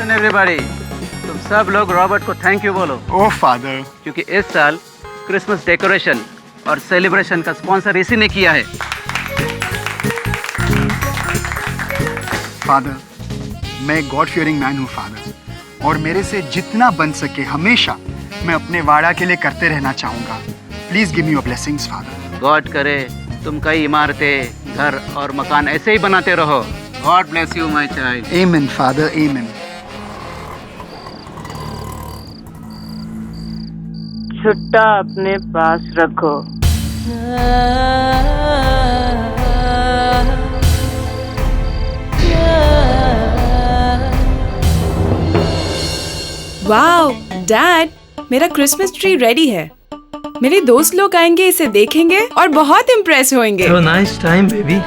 Listen everybody, तुम सब लोग रॉबर्ट को थैंक यू बोलो। ओह फादर, क्योंकि इस साल क्रिसमस डेकोरेशन और सेलिब्रेशन का स्पॉन्सर इसी ने किया है। फादर, मैं गॉड फियरिंग मैन हूँ फादर, और मेरे से जितना बन सके हमेशा मैं अपने वाड़ा के लिए करते रहना चाहूँगा। Please give me your blessings father. God करे तुम कई इमारतें, घर और मकान ऐसे ही बनाते रहो। God bless you my child. आमीन फादर, आमीन। छुट्टा अपने पास रखो। वाओ डैड, मेरा क्रिसमस ट्री रेडी है। मेरे दोस्त लोग आएंगे, इसे देखेंगे और बहुत इम्प्रेस होंगे। Have a nice time, baby.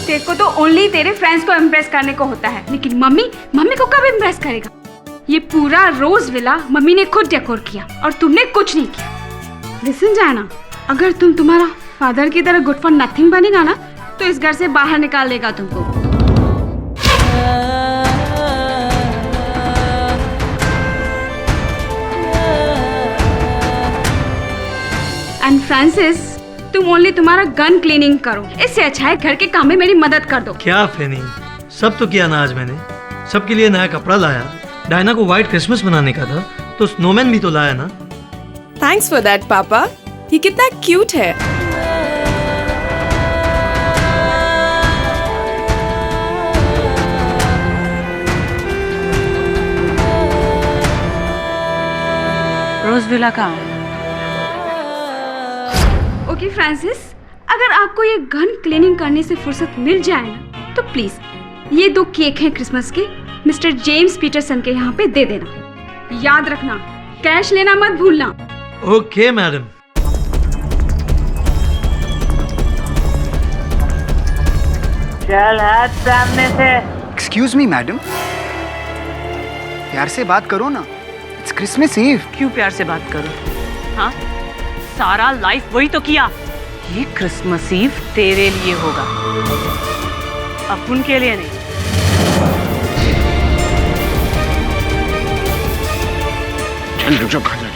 तेरे को तो ओनली तेरे फ्रेंड्स को इम्प्रेस करने को होता है, लेकिन मम्मी को कब इम्प्रेस करेगा? ये पूरा रोज विला मम्मी ने खुद डेकोर किया और तुमने कुछ नहीं किया। लिसन जाना, अगर तुम्हारा फादर की तरह गुड फॉर नथिंग बनेगा ना, तो इस घर से बाहर निकाल देगा तुमको। एंड फ्रांसिस, तुम ओनली तुम्हारा गन क्लीनिंग करो, इससे अच्छा है घर के काम में मेरी मदद कर दो। क्या फेनी, सब तो किया ना आज मैंने। सबके लिए नया कपड़ा लाया, डायना को व्हाइट क्रिसमस मनाने का था तो स्नोमैन भी तो लाया ना। थैंक्स फॉर दैट पापा, ये कितना क्यूट है। रोज विला कहाँ है? ओके फ्रांसिस, अगर आपको ये गन क्लीनिंग करने से फुर्सत मिल जाए ना, तो प्लीज ये 2 केक हैं क्रिसमस के, मिस्टर जेम्स पीटरसन के यहाँ पे दे देना। याद रखना, कैश लेना मत भूलना। Okay madam. चल हाथ सामने से। एक्सक्यूज मी मैडम, प्यार से बात करो ना, इट्स क्रिसमस ईव। क्यों प्यार से बात करो? हाँ, सारा लाइफ वही तो किया। ये क्रिसमस ईव तेरे लिए होगा, अपन के लिए नहीं। चल रुक जाओ, खा जा।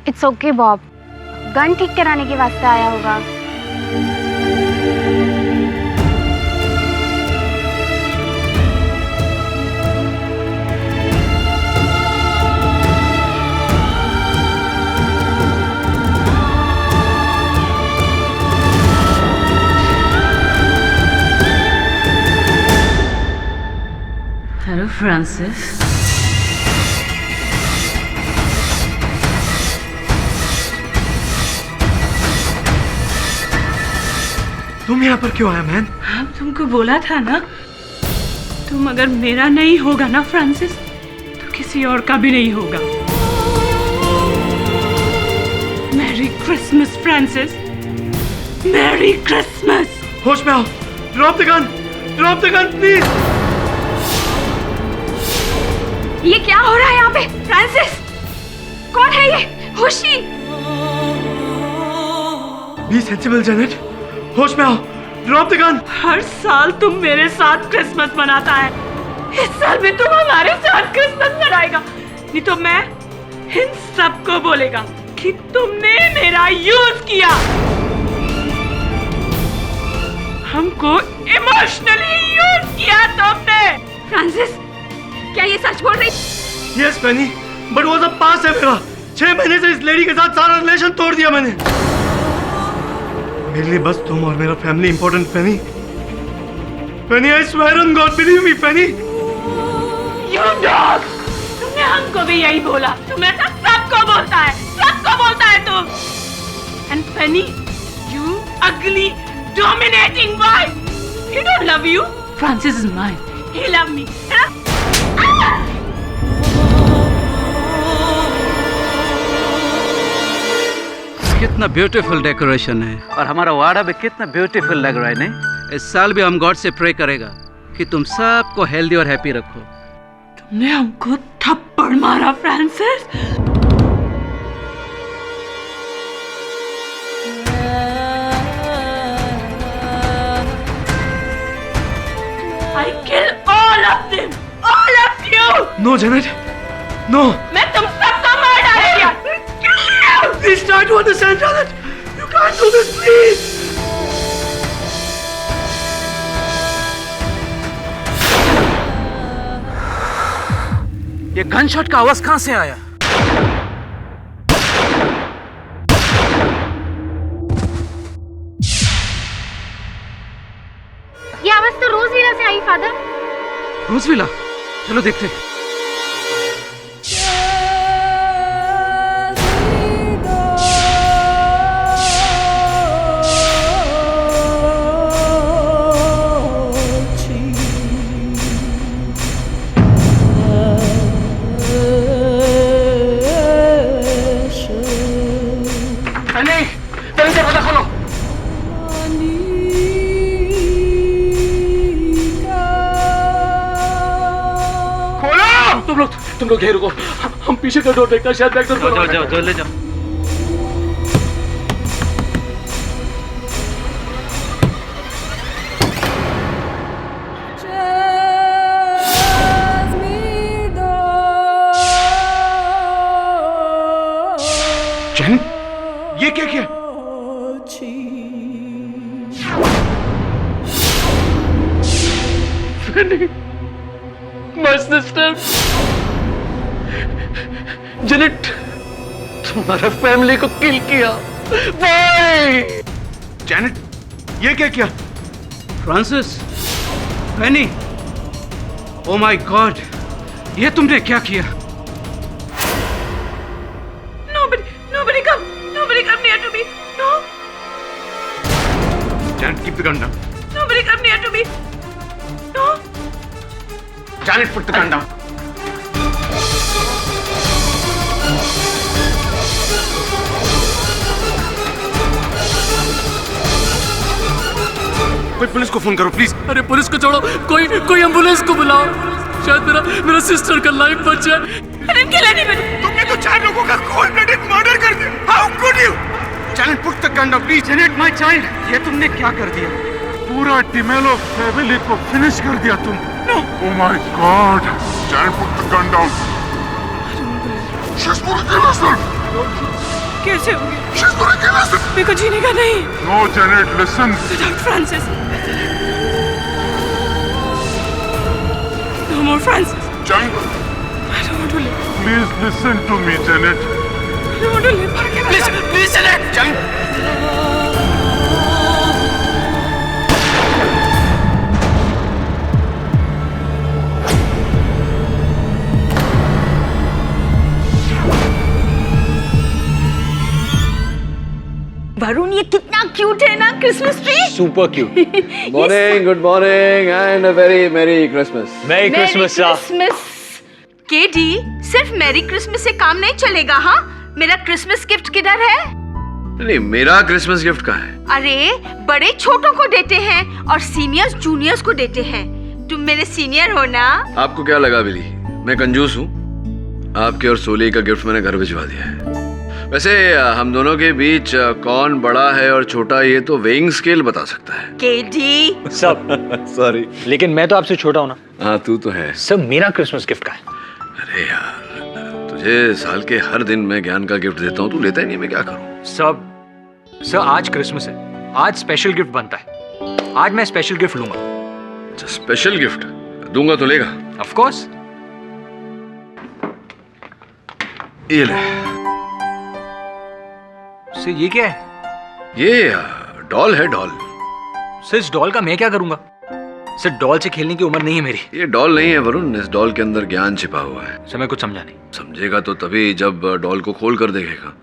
इट्स ओके बॉब, गन ठीक कराने के वास्ते आया होगा। Hello Francis. तुम यहाँ पर क्यों आया मैन? हाँ, तुमको बोला था ना, तुम अगर मेरा नहीं होगा ना फ्रांसिस, तो किसी और का भी नहीं होगा। Merry Christmas Francis, merry Christmas. होश में आओ, ड्रॉप द गन प्लीज। ये क्या हो रहा है यहाँ पे? फ्रांसिस, कौन है ये? होशी। बी सेंसिबल जेनेट, होश में आओ, ड्रॉप द गन। हर साल तुम मेरे साथ क्रिसमस मनाता है, इस साल भी तुम हमारे साथ क्रिसमस मनाएगा, नहीं तो मैं इन सबको बोलेगा कि तुमने मेरा यूज किया, हमको इमोशनली यूज किया तुमने। फ्रांसिस, क्या ये सच बोल रही? यस पेनी, बट वो सब पास है मेरा। 6 महीने से इस लेडी के साथ सारा रिलेशन तोड़ दिया मैंने। मेरे लिए बस तुम और मेरा family important Penney. Penney, I swear on God, believe me Penney. You dog, तुमने हमको भी यही बोला, तुम ऐसा सबको बोलता है तुम। एंड पेनी, यू अगली dominating wife, he don't love you. Francis is mine, he love me. कितना ब्यूटीफुल डेकोरेशन है और हमारा वाड़ा भी कितना ब्यूटीफुल लग रहा है। नहीं, इस साल भी हम गॉड से प्रे करेगा कि तुम सबको हेल्दी और हैप्पी रखो। तुमने हमको थप्पड़ मारा Francis. I kill all of them, all of you. No Janet, no. मैं तुम सबको मार डालूंगा। Please try to understand, Janet. You can't do this, please. ये गनशॉट का आवाज कहां से आया? ये आवाज तो रोजविला से आई फादर। रोजविला, चलो देखते हैं। तुम लोग घेर को, हम पीछे का डोर देखते हैं, शायद बैक डोर पर। जाओ ले जाओ। जैन, ये क्या किया? My sister, जेनेट, तुम्हारा फैमिली को किल किया। Why? जैनेट, ये क्या किया? Francis, Penney, oh my God, ये तुमने क्या किया? Nobody come near to me. No. Janet, keep the gun down. Nobody come near to me. No. Janet, put the gun down. कोई पुलिस को फोन करो प्लीज। अरे पुलिस को छोड़ो, कोई एम्बुलेंस को बुलाओ, शायद मेरा सिस्टर का लाइफ बच जाए। अरे किला नहीं मैंने। तुमने तो 4 लोगों का cold blooded murder कर दिया। How could you? Janet, put the gun down, please. Janet my child, ये तुमने क्या कर दिया? पूरा टिमेलो फैमिली को फिनिश कर दिया तुम। Oh my God! Janet, put the gun down. She's gonna kill herself. कैसे हो गया? She's gonna kill herself. मेरे को जीने का नहीं। No, Janet, listen. Without Francis. No more Francis. Janet, I don't want to live. please listen to me, Janet. I don't want to live. Please, Janet. Janet. Varun, ये कितना cute है ना Christmas tree. Super cute. Good morning, and a very Merry Christmas. Merry Christmas. KD, सिर्फ merry Christmas से काम नहीं चलेगा। हाँ, मेरा क्रिसमस गिफ्ट किधर है? नहीं, मेरा क्रिसमस गिफ्ट कहाँ है? अरे बड़े छोटों को देते हैं और सीनियर्स जूनियर्स को देते हैं। तुम मेरे सीनियर हो ना। आपको क्या लगा बिली, मैं कंजूस हूँ? आपके और सोली का गिफ्ट मैंने घर भिजवा दिया है। वैसे हम दोनों के बीच कौन बड़ा है और छोटा, ये तो वेइंग स्केल बता सकता है। केडी सब सॉरी, लेकिन मैं तो आपसे छोटा हूँ ना। हाँ तू तो है। सब मेरा क्रिसमस गिफ्ट का है। अरे यार, तुझे साल के हर दिन मैं ज्ञान का गिफ्ट देता हूँ, तू लेता ही नहीं, मैं क्या करूँ? सर आज क्रिसमस है, आज स्पेशल गिफ्ट बनता है। आज मैं स्पेशल गिफ्ट लूंगा। अच्छा, स्पेशल गिफ्ट दूंगा तो लेगा? Of course. ये ले। सर ये क्या है? ये डॉल है, डॉल। सर इस डॉल का मैं क्या करूंगा? सर डॉल से खेलने की उम्र नहीं है मेरी। ये डॉल नहीं है वरुण, इस डॉल के अंदर ज्ञान छिपा हुआ है। सर मैं कुछ समझा नहीं। समझेगा तो तभी जब डॉल को खोल कर देखेगा।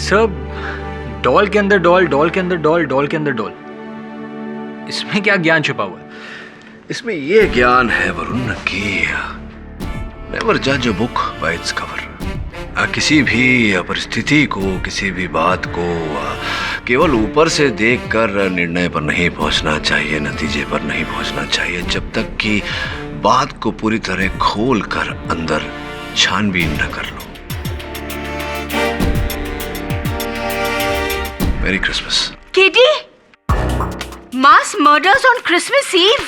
सब डॉल के अंदर डॉल, डॉल के अंदर डॉल, डॉल के अंदर डॉल, इसमें क्या ज्ञान छुपा हुआ है? इसमें ये ज्ञान है वरुण कि नेवर जज a book by its cover. किसी भी परिस्थिति को, किसी भी बात को केवल ऊपर से देखकर निर्णय पर नहीं पहुंचना चाहिए, नतीजे पर नहीं पहुंचना चाहिए, जब तक कि बात को पूरी तरह खोल कर अंदर छानबीन न कर लो। Merry Christmas. Katie, mass murders on Christmas Eve.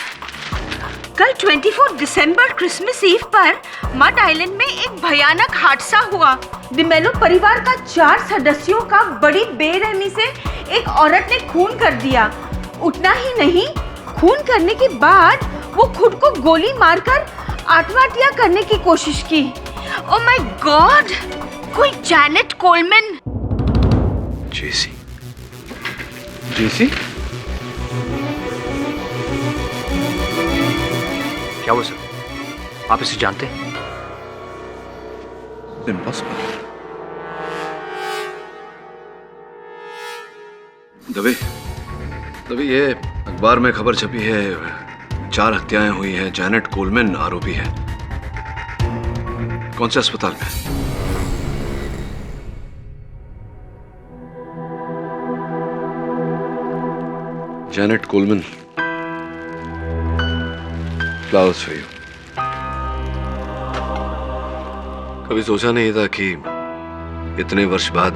कल 24 दिसंबर क्रिसमस ईव पर मड आइलैंड में एक भयानक हादसा हुआ। डिमेलो परिवार का 4 सदस्यों का बड़ी बेरहमी से एक औरत ने खून कर दिया। उतना ही नहीं, खून करने के बाद वो खुद को गोली मारकर आत्महत्या करने की कोशिश की। ओह माय गॉड, कोई जैनेट कोलमैन। जेसी। जेसी? क्या हुआ सर? आप इसे जानते हैं? इम्पॉसिबल। दबे ये अखबार में खबर छपी है, 4 हत्याएं हुई हैं, जैनेट कोलमैन आरोपी है। कौन से अस्पताल में? Janet Coleman, flowers for you. कभी सोचा नहीं था कि इतने वर्ष बाद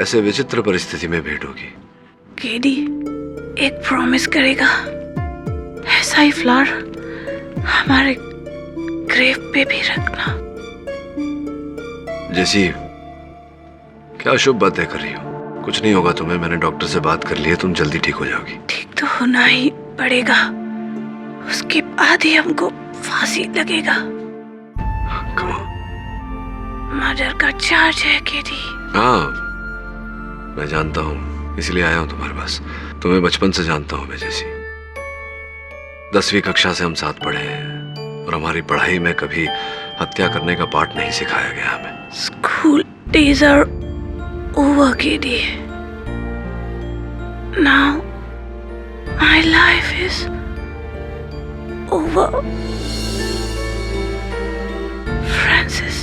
ऐसे विचित्र परिस्थिति में भेंट होगी। केडी, एक प्रॉमिस करेगा, ऐसा ही फ्लावर हमारे ग्रेव पे भी रखना। जैसी क्या शुभ बातें कर रही हो? कुछ नहीं होगा तुम्हें, मैंने डॉक्टर से बात कर ली है, तुम जल्दी ठीक हो जाओगी। ठीक तो होना ही पड़ेगा, उसके बाद ही हमको फांसी लगेगा। मर्डर का चार्ज है केडी। हाँ, मैं जानता हूँ, इसलिए आया हूँ तुम्हारे पास। तुम्हें बचपन से जानता हूँ मैं जैसी। 10वीं कक्षा से हम साथ पढ़े हैं और हमारी पढ़ाई में कभी हत्या करने का पाठ नहीं सिखाया गया हमें। School days are over KD. Now my life is over. Francis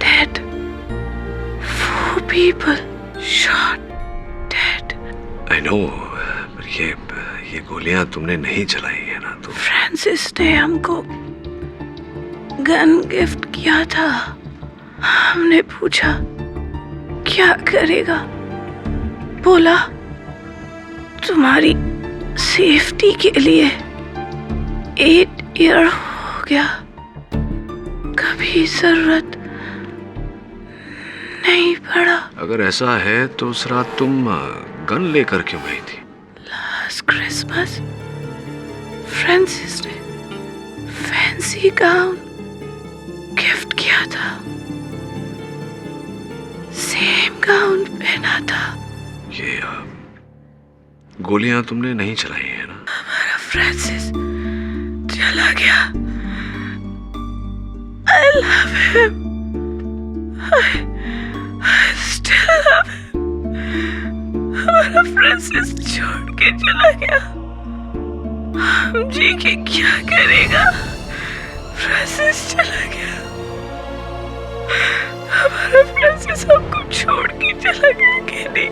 dead. 4 people shot dead. I know, पर ये गोलियां तुमने नहीं चलाई है ना? तो फ्रांसिस ने हमको गन गिफ्ट किया था। हमने पूछा क्या करेगा, बोला तुम्हारी सेफ्टी के लिए 8 ईयर हो गया, कभी जरूरत नहीं पड़ा। अगर ऐसा है तो उस रात तुम गन लेकर क्यों गई थी? लास्ट क्रिसमस फ्रांसिस ने फैंसी गाउन गिफ्ट किया था, सेम गाउन पहना था। ये गोलियां तुमने नहीं चलाई है ना? हमारा फ्रांसिस चला गया। I love him. I still love him. हमारा फ्रांसिस छोड़ के चला गया। हम जी के क्या करेगा? फ्रांसिस चला गया। हमारा फ्रांसिस हमको छोड़ के चला गया कि नहीं?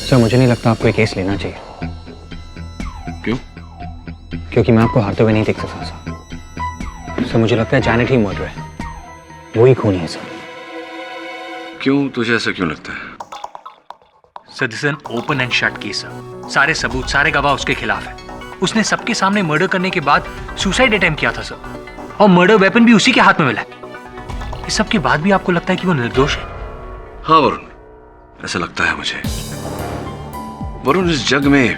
सर, मुझे नहीं लगता आपको एक केस लेना चाहिए। क्यों? क्योंकि मैं आपको हारते हुए नहीं देख सकता सर। मुझे लगता है जैनेट ही मर्डर है, वो ही खूनी है सर। क्यों? तुझे ऐसा क्यों लगता है? Sir, this is an open and shut case sir. सारे सबूत, सारे गवाह उसके खिलाफ है। उसने सबके सामने मर्डर करने के बाद सुसाइड अटेम्प्ट किया था सर, और मर्डर वेपन भी उसी के हाथ में मिला है। इस सब के बाद भी आपको लगता है कि वो निर्दोष है? हाँ वरुण, ऐसा लगता है मुझे। वरुण, इस जग में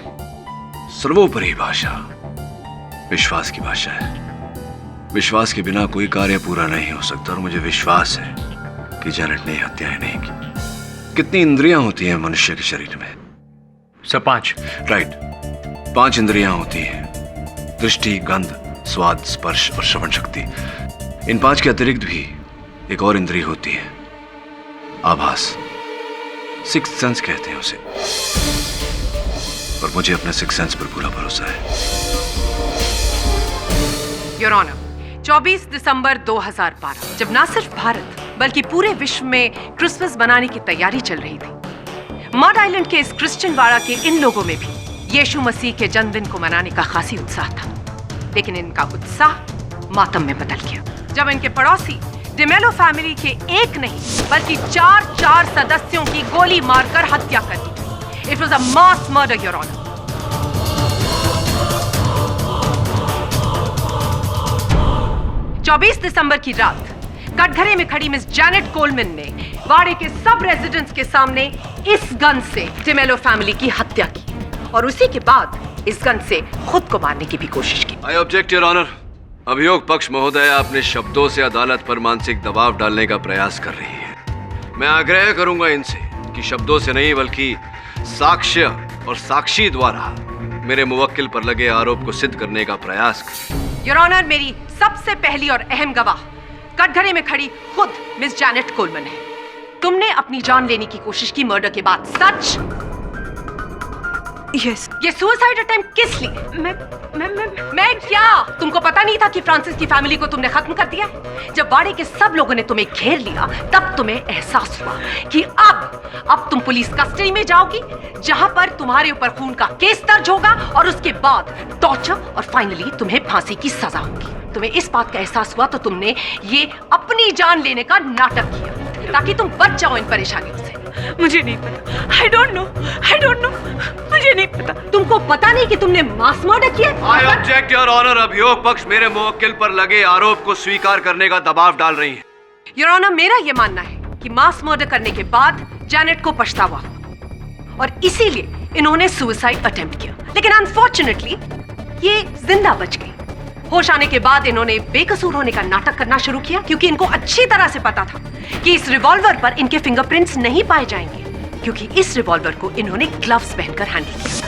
सर्वोपरि भाषा विश्वास की भाषा है। विश्वास के बिना कोई कार्य पूरा नहीं हो सकता, और मुझे विश्वास है कि जैनेट ने हत्याएं नहीं की। कितनी इंद्रियां होती हैं मनुष्य के शरीर में? सर, 5। राइट, 5 इंद्रियां होती हैं: दृष्टि, गंध, स्वाद, स्पर्श और श्रवण शक्ति। इन 5 के अतिरिक्त भी एक और इंद्रिय होती है, आभास। 6th सेंस कहते हैं उसे। और मुझे अपने सिक्स सेंस पर पूरा भरोसा है। योर ऑनर, 24 दिसंबर 2012 जब ना सिर्फ भारत बल्कि पूरे विश्व में क्रिसमस मनाने की तैयारी चल रही थी, मड आइलैंड के इस क्रिश्चियन वाड़ा के इन लोगों में भी यीशु मसीह के जन्मदिन को मनाने का खासी उत्साह था। लेकिन इनका उत्साह मातम में बदल गया जब इनके पड़ोसी डिमेलो फैमिली के एक नहीं बल्कि चार सदस्यों की गोली मारकर हत्या कर दी। It was a mass murder your honour. चौबीस दिसंबर की रात कटघरे में खड़ी मिस जैनेट कोलमैन ने वाड़े के सब रेजिडेंट्स के सामने इस गन से डिमेलो फैमिली की हत्या की और उसी के बाद इस गन से खुद को मारने की भी कोशिश की। I object your honour. अभियोग पक्ष महोदय अपने शब्दों से अदालत पर मानसिक दबाव डालने का प्रयास कर रही है। मैं आग्रह करूंगा इनसे कि शब्दों से नहीं बल्कि साक्ष्य और साक्षी द्वारा मेरे मुवक्किल पर लगे आरोप को सिद्ध करने का प्रयास करें। योर ऑनर, मेरी सबसे पहली और अहम गवाह कटघरे में खड़ी खुद मिस जैनेट कोलमैन है। तुमने अपनी जान लेने की कोशिश की मर्डर के बाद, सच? यस। ये सुसाइड अटेम्प्ट किस लिए? मैं क्या? तुमको पता नहीं था कि फ्रांसिस की फैमिली को तुमने खत्म कर दिया? जब वाड़े के सब लोगों ने तुम्हें घेर लिया तब तुम्हें एहसास हुआ कि अब तुम पुलिस कस्टडी में जाओगी जहां पर तुम्हारे ऊपर खून का केस दर्ज होगा और उसके बाद टॉर्चर और फाइनली तुम्हें फांसी की सजा होगी। तुम्हें इस बात का एहसास हुआ तो तुमने ये अपनी जान लेने का नाटक किया ताकि तुम बच जाओ इन परेशानियों से। मुझे नहीं पता। I don't know. मुझे नहीं पता। तुमको पता नहीं कि तुमने मास मर्डर किया? I object your honour. अभियोग पक्ष मेरे मुवक्किल पर लगे आरोप को स्वीकार करने का दबाव डाल रही है। योर ऑनर, मेरा यह मानना है कि मास मर्डर करने के बाद जैनेट को पछतावा हुआ और इसीलिए इन्होंने सुसाइड अटेम्प्ट किया। लेकिन अनफॉर्चुनेटली ये जिंदा बच गई। होश आने के बाद इन्होंने बेकसूर होने का नाटक करना शुरू किया क्योंकि इनको अच्छी तरह से पता था कि इस रिवॉल्वर पर इनके फिंगरप्रिंट्स नहीं पाए जाएंगे क्योंकि इस रिवॉल्वर को इन्होंने ग्लव्स पहनकर हैंडल किया था।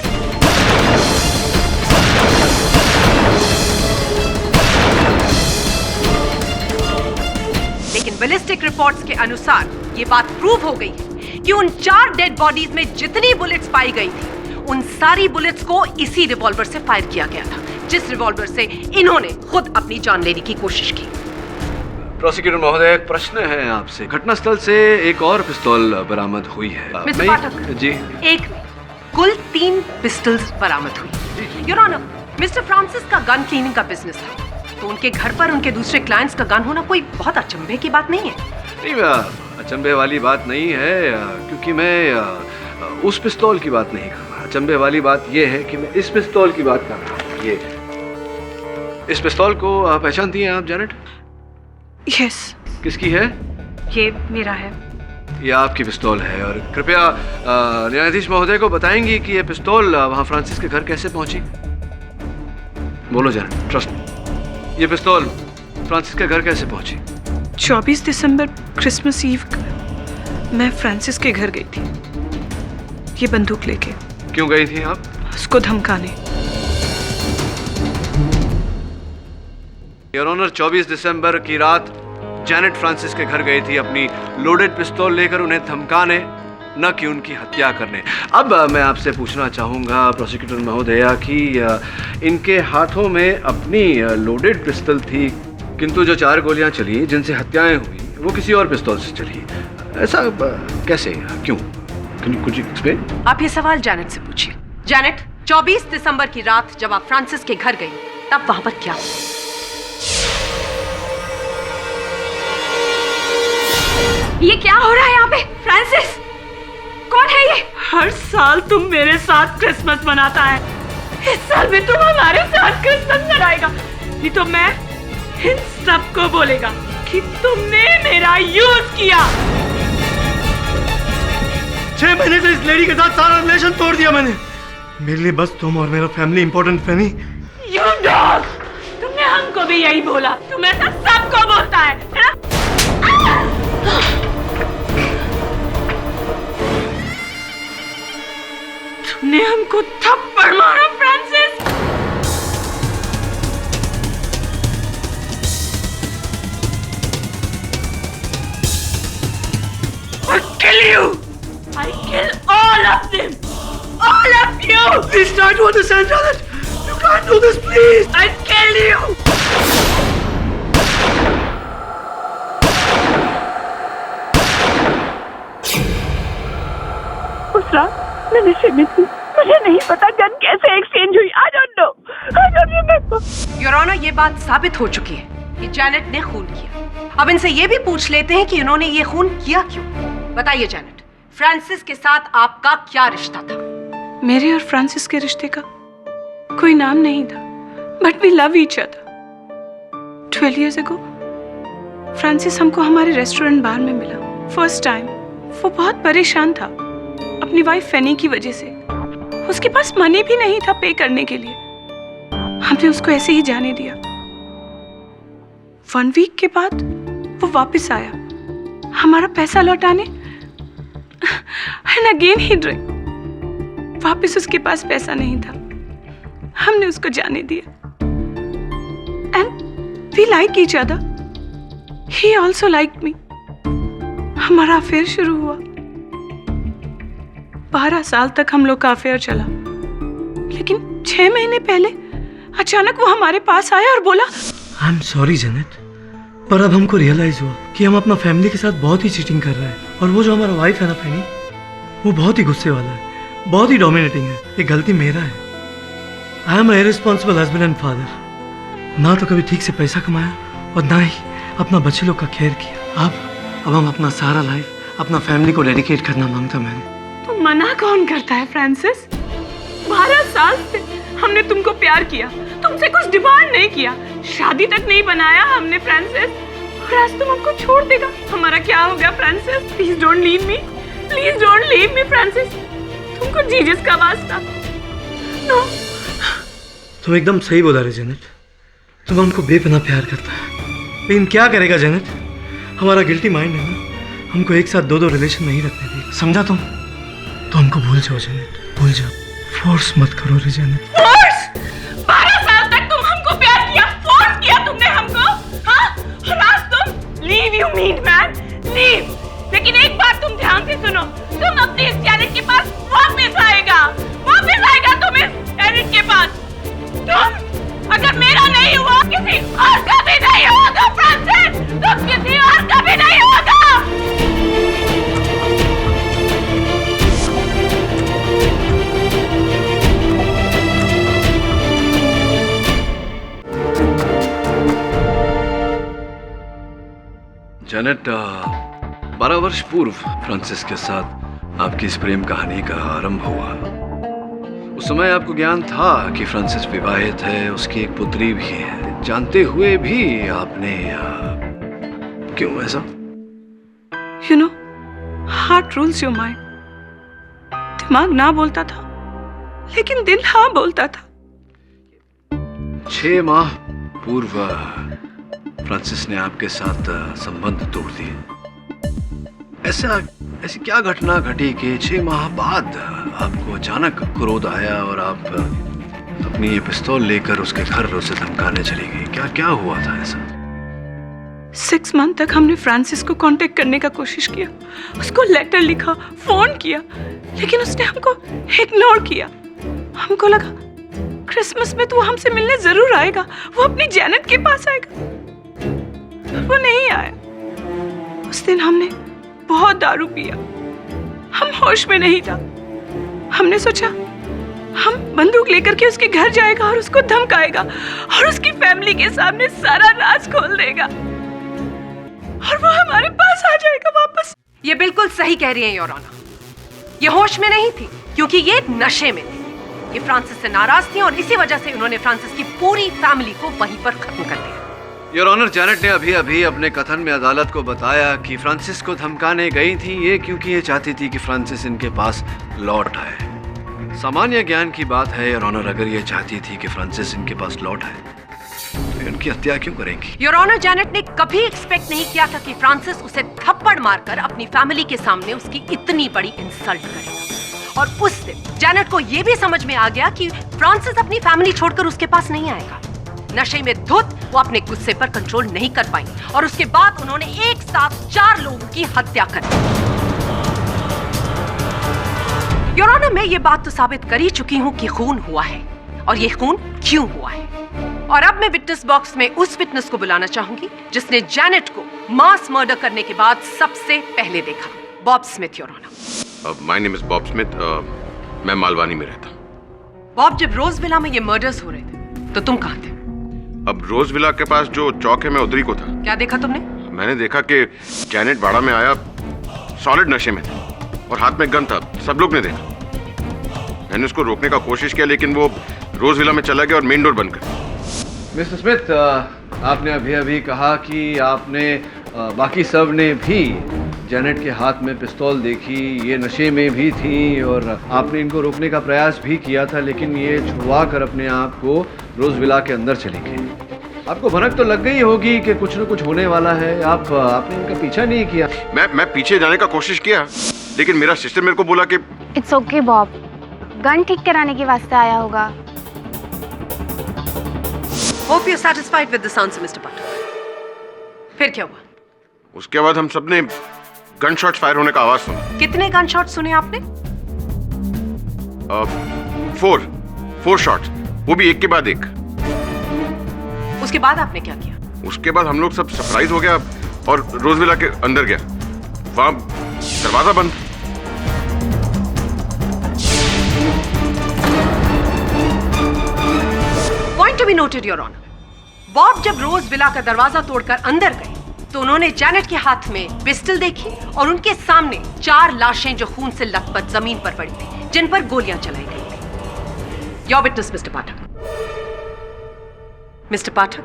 लेकिन बैलिस्टिक रिपोर्ट्स के अनुसार ये बात प्रूव हो गई है कि उन 4 डेड बॉडीज में जितनी बुलेट्स पाई गई थी उन सारी बुलेट्स को इसी रिवॉल्वर से फायर किया गया था जिस रिवॉल्वर से इन्होंने खुद अपनी जान लेने की कोशिश की। प्रोसिक्यूटर महोदय, एक प्रश्न है आपसे। घटनास्थल से एक और पिस्तौल बरामद हुई है। मिस्टर पाठक जी, एक कुल 3 पिस्टल्स बरामद हुई। योर ऑनर, मिस्टर फ्रांसिस का गन क्लीनिंग का बिजनेस था तो उनके घर पर उनके दूसरे क्लाइंट्स का गन होना कोई बहुत अचंभे की बात नहीं है। नहीं, अचंभे वाली बात नहीं है क्योंकि मैं उस पिस्तौल की बात नहीं कर रहा। अचंभे वाली बात यह है कि मैं इस पिस्तौल की बात कर रहा हूँ। ये इस पिस्तौल को पहचानती हैं आप जैनेट? यस। किसकी है? ये मेरा है। ये आपकी पिस्तौल है और कृपया न्यायाधीश महोदय को बताएंगी कि ये पिस्तौल वहाँ फ्रांसिस के घर कैसे पहुंची? बोलो जैनेट, ट्रस्ट। ये पिस्तौल फ्रांसिस के घर कैसे पहुंची? 24 दिसंबर क्रिसमस ईव मैं फ्रांसिस के घर गई थी ये बंदूक लेके। क्यों गई थी आप? उसको धमकाने। योर ऑनर, 24 दिसंबर की रात जैनेट फ्रांसिस के घर गई थी अपनी लोडेड पिस्तौल लेकर उन्हें धमकाने, न कि उनकी हत्या करने। अब मैं आपसे पूछना चाहूँगा प्रोसिक्यूटर महोदया कि इनके हाथों में अपनी लोडेड पिस्तौल थी किंतु जो 4 गोलियां चली जिनसे हत्याएं हुई वो किसी और पिस्तौल से चली। ऐसा कैसे, क्यों? कुछ एक्सप्लेन? आप ये सवाल जैनेट से पूछिए। जैनेट, 24 दिसंबर की रात जब आप फ्रांसिस के घर गई तब वहां पर क्या हुआ? ये क्या हो रहा है यहाँ पे? फ्रांसिस कौन है ये? हर साल तुम मेरे साथ क्रिसमस मनाता है, इस साल भी तुम हमारे साथ क्रिसमस मनाएगा। नहीं तो मैं इन सबको बोलेगा कि तुमने मेरा यूज किया। 6 महीने से इस लेडी के साथ सारा रिलेशन तोड़ दिया मैंने। मेरे लिए बस तुम और मेरा family important Fanny. You dog! तुमने हमको भी यही बोला। तुम ऐसा सबको बोलता है ना? तुमने हमको थप्पड़ मारा Francis. I kill you! I kill all of them! All of you! Please can't understand, Janet. You can't do this, please. I'll kill you. उस रात मैं नशे में थी, मुझे नहीं पता गन कैसे एक्सचेंज हुई। I don't know. Your honour, ये बात साबित हो चुकी है कि जैनेट ने खून किया। अब इनसे ये भी पूछ लेते हैं कि इन्होंने ये खून किया क्यों। बताइए जैनेट, फ्रांसिस के साथ आपका क्या रिश्ता था? मेरे और फ्रांसिस के रिश्ते का कोई नाम नहीं था, but we love each other. 12 years ago, Francis हमको हमारे रेस्टोरेंट बार में मिला फर्स्ट टाइम। वो बहुत परेशान था अपनी वाइफ फेनी की वजह से। उसके पास मनी भी नहीं था पे करने के लिए। हमने उसको ऐसे ही जाने दिया। 1 week के बाद वो वापस आया हमारा पैसा लौटाने। And again he drink. वापस उसके पास पैसा नहीं था, हमने उसको जाने दिया। And we like each other, he also like me. हमारा अफेयर शुरू हुआ। 12 साल तक हम लोग का अफेयर चला, लेकिन 6 महीने पहले अचानक वो हमारे पास आया और बोला, आई एम सॉरी जेनेट, पर अब हमको रियलाइज हुआ कि हम अपना फैमिली के साथ बहुत ही चीटिंग कर रहे हैं। और वो जो हमारा वाइफ है ना फेनी, वो बहुत ही गुस्से वाला है, बहुत ही डोमिनेटिंग है। ये गलती मेरा है। I am irresponsible husband and father. ना तो कभी ठीक से पैसा कमाया और ना ही अपना बच्चे लोग का केयर किया। अब हम अपना सारा लाइफ अपना फैमिली को डेडिकेट करना मांगता मैंने। तो मना कौन करता है फ्रांसिस? 12 साल से हमने तुमको प्यार किया, तुमसे कुछ डिमांड नहीं किया, शादी तक नहीं बनाया हमने फ्रांसिस, और आज तुम हमको छोड़ देगा। हमारा क्या हो गया Francis? Please don't leave me, please don't leave me Francis. तुमको जीसस का वास्ता। नो। तुम एकदम सही बोला रे जेनेट, तुम हमको बेपनाह प्यार करता है, लेकिन क्या करेगा जेनेट, हमारा गिल्टी माइंड है ना, हमको एक साथ 2 रिलेशन नहीं रखने दे। समझा तुम? तो हमको भूल जाओ जेनेट, भूल जाओ। फोर्स मत करो रे जेनेट। फोर्स? 12 साल तक तुम हमको प्यार किया, फोर्स किया तुमने हमको, हाँ? और आज तुम leave, you mean man, leave. लेकिन एक बात तुम ध्यान से सुनो, तुम अपनी इस जेनेट के पास वापस आएगा तुम इस जेनेट के पास। तुम अगर मेरा नहीं हुआ, किसी और का भी नहीं होगा फ्रांसिस, तुम किसी और का भी नहीं होगा। जेनेट, 12 वर्ष पूर्व फ्रांसिस के साथ आपकी इस प्रेम कहानी का आरंभ हुआ। उस समय आपको ज्ञान था कि फ्रांसिस विवाहित है, उसकी एक पुत्री भी है। जानते हुए भी आपने क्यों ऐसा? You know, heart rules your mind. दिमाग ना बोलता था, लेकिन दिल हाँ बोलता था। 6 माह पूर्व फ्रांसिस ने आपके साथ संबंध तोड़ दिए। ऐसी क्या घटना घटी कि 6 माह बाद आपको अचानक क्रोध आया और आप अपनी ये पिस्तौल लेकर उसके घर उसे धमकाने चली गई? क्या हुआ था ऐसा? 6 मंथ तक हमने फ्रांसिस को कांटेक्ट करने का कोशिश किया, उसको लेटर लिखा, फोन किया, लेकिन उसने हमको इग्नोर किया। हमको लगा क्रिसमस में तो वो हमसे मिलने जरूर आएगा, वो अपनी जेनेट के पास आएगा। वो नहीं आया। उस दिन हमने बहुत दारू पिया, हम होश में नहीं था। हमने सोचा हम बंदूक लेकर के उसके घर जाएगा और उसको धमकाएगा और उसकी फैमिली के सामने सारा राज खोल देगा और वो हमारे पास आ जाएगा वापस। ये बिल्कुल सही कह रही है योर ऑनर। ये होश में नहीं थी क्योंकि ये नशे में थी। ये फ्रांसिस से नाराज थी और इसी वजह से उन्होंने फ्रांसिस की पूरी फैमिली को वहीं पर खत्म कर दिया। योर ऑनर, जेनेट ने अभी अपने कथन में अदालत को बताया कि फ्रांसिस को धमकाने गई थी ये क्योंकि ये चाहती थी कि फ्रांसिस इनके पास लौट आए। सामान्य ज्ञान की बात है योर ऑनर, अगर ये चाहती थी कि फ्रांसिस इनके पास लौट आए तो उनकी हत्या क्यों करेंगी? योर ऑनर, जेनेट ने कभी एक्सपेक्ट नहीं किया था कि फ्रांसिस उसे थप्पड़ मारकर अपनी फैमिली के सामने उसकी इतनी बड़ी इंसल्ट करेगा। और उस दिन जेनेट को यह भी समझ में आ गया कि फ्रांसिस अपनी फैमिली छोड़कर उसके पास नहीं आएगा। नशे में धुत वो अपने गुस्से पर कंट्रोल नहीं कर पाई और उसके बाद उन्होंने एक साथ 4 लोगों की हत्या कर दी। योर ऑनर, मैं ये बात तो साबित कर ही चुकी हूँ कि खून हुआ है और ये खून क्यों हुआ है। और अब मैं विटनेस बॉक्स में उस विटनेस को बुलाना चाहूंगी जिसने जैनेट को मास मर्डर करने के बाद सबसे पहले देखा। Bob Smith, your honour. My name is Bob Smith. मैं मालवानी में रहता हूँ। बॉब, जब रोज विला में ये मर्डर्स हो रहे थे तो तुम कहाँ थे? अब रोज विला के पास जो चौक है, मैं उधर ही को था। क्या देखा तुमने? मैंने देखा कि जैनेट बाड़ा में आया, सॉलिड नशे में था और हाथ में गन था। सब लोग ने देखा। मैंने उसको रोकने का कोशिश किया लेकिन वो रोज विला में चला गया और मेन डोर बंद कर दिया। मिस्टर स्मिथ, आपने अभी अभी कहा कि आपने बाकी सब ने भी जैनेट के हाथ में पिस्तौल देखी, ये नशे में भी थी और आपने इनको रोकने का प्रयास भी किया था, लेकिन ये छुड़वा कर अपने आप को रोज विला के अंदर चली गई। आपको भनक तो लग गई होगी कि कुछ न कुछ होने वाला है। आपने इनका पीछा नहीं किया। मैं पीछे जाने का कोशिश किया लेकिन मेरा सिस्टर मेरे को बोला कि इट्स ओके बॉब, गन ठीक कराने के वास्ते आया होगा। Hope you satisfied with the answer mister Pathak. फिर क्या हुआ? उसके बाद हम सबने गन शॉट्स फायर होने का आवाज सुना। कितने गन शॉट सुने आपने? 4 शॉट्स, वो भी एक के बाद एक। उसके बाद आपने क्या किया? उसके बाद हम लोग सब सरप्राइज हो गया और रोजविला के अंदर गया। वहां दरवाजा बंद। Point to be noted your honour. Bob जब रोज विला का दरवाजा तोड़कर अंदर गए तो उन्होंने जैनेट के हाथ में पिस्टल देखी और उनके सामने 4 लाशें जो खून से लथपथ जमीन पर पड़ी थी, जिन पर गोलियां चलाई गई थी। Your witness mister Pathak. Mister Pathak,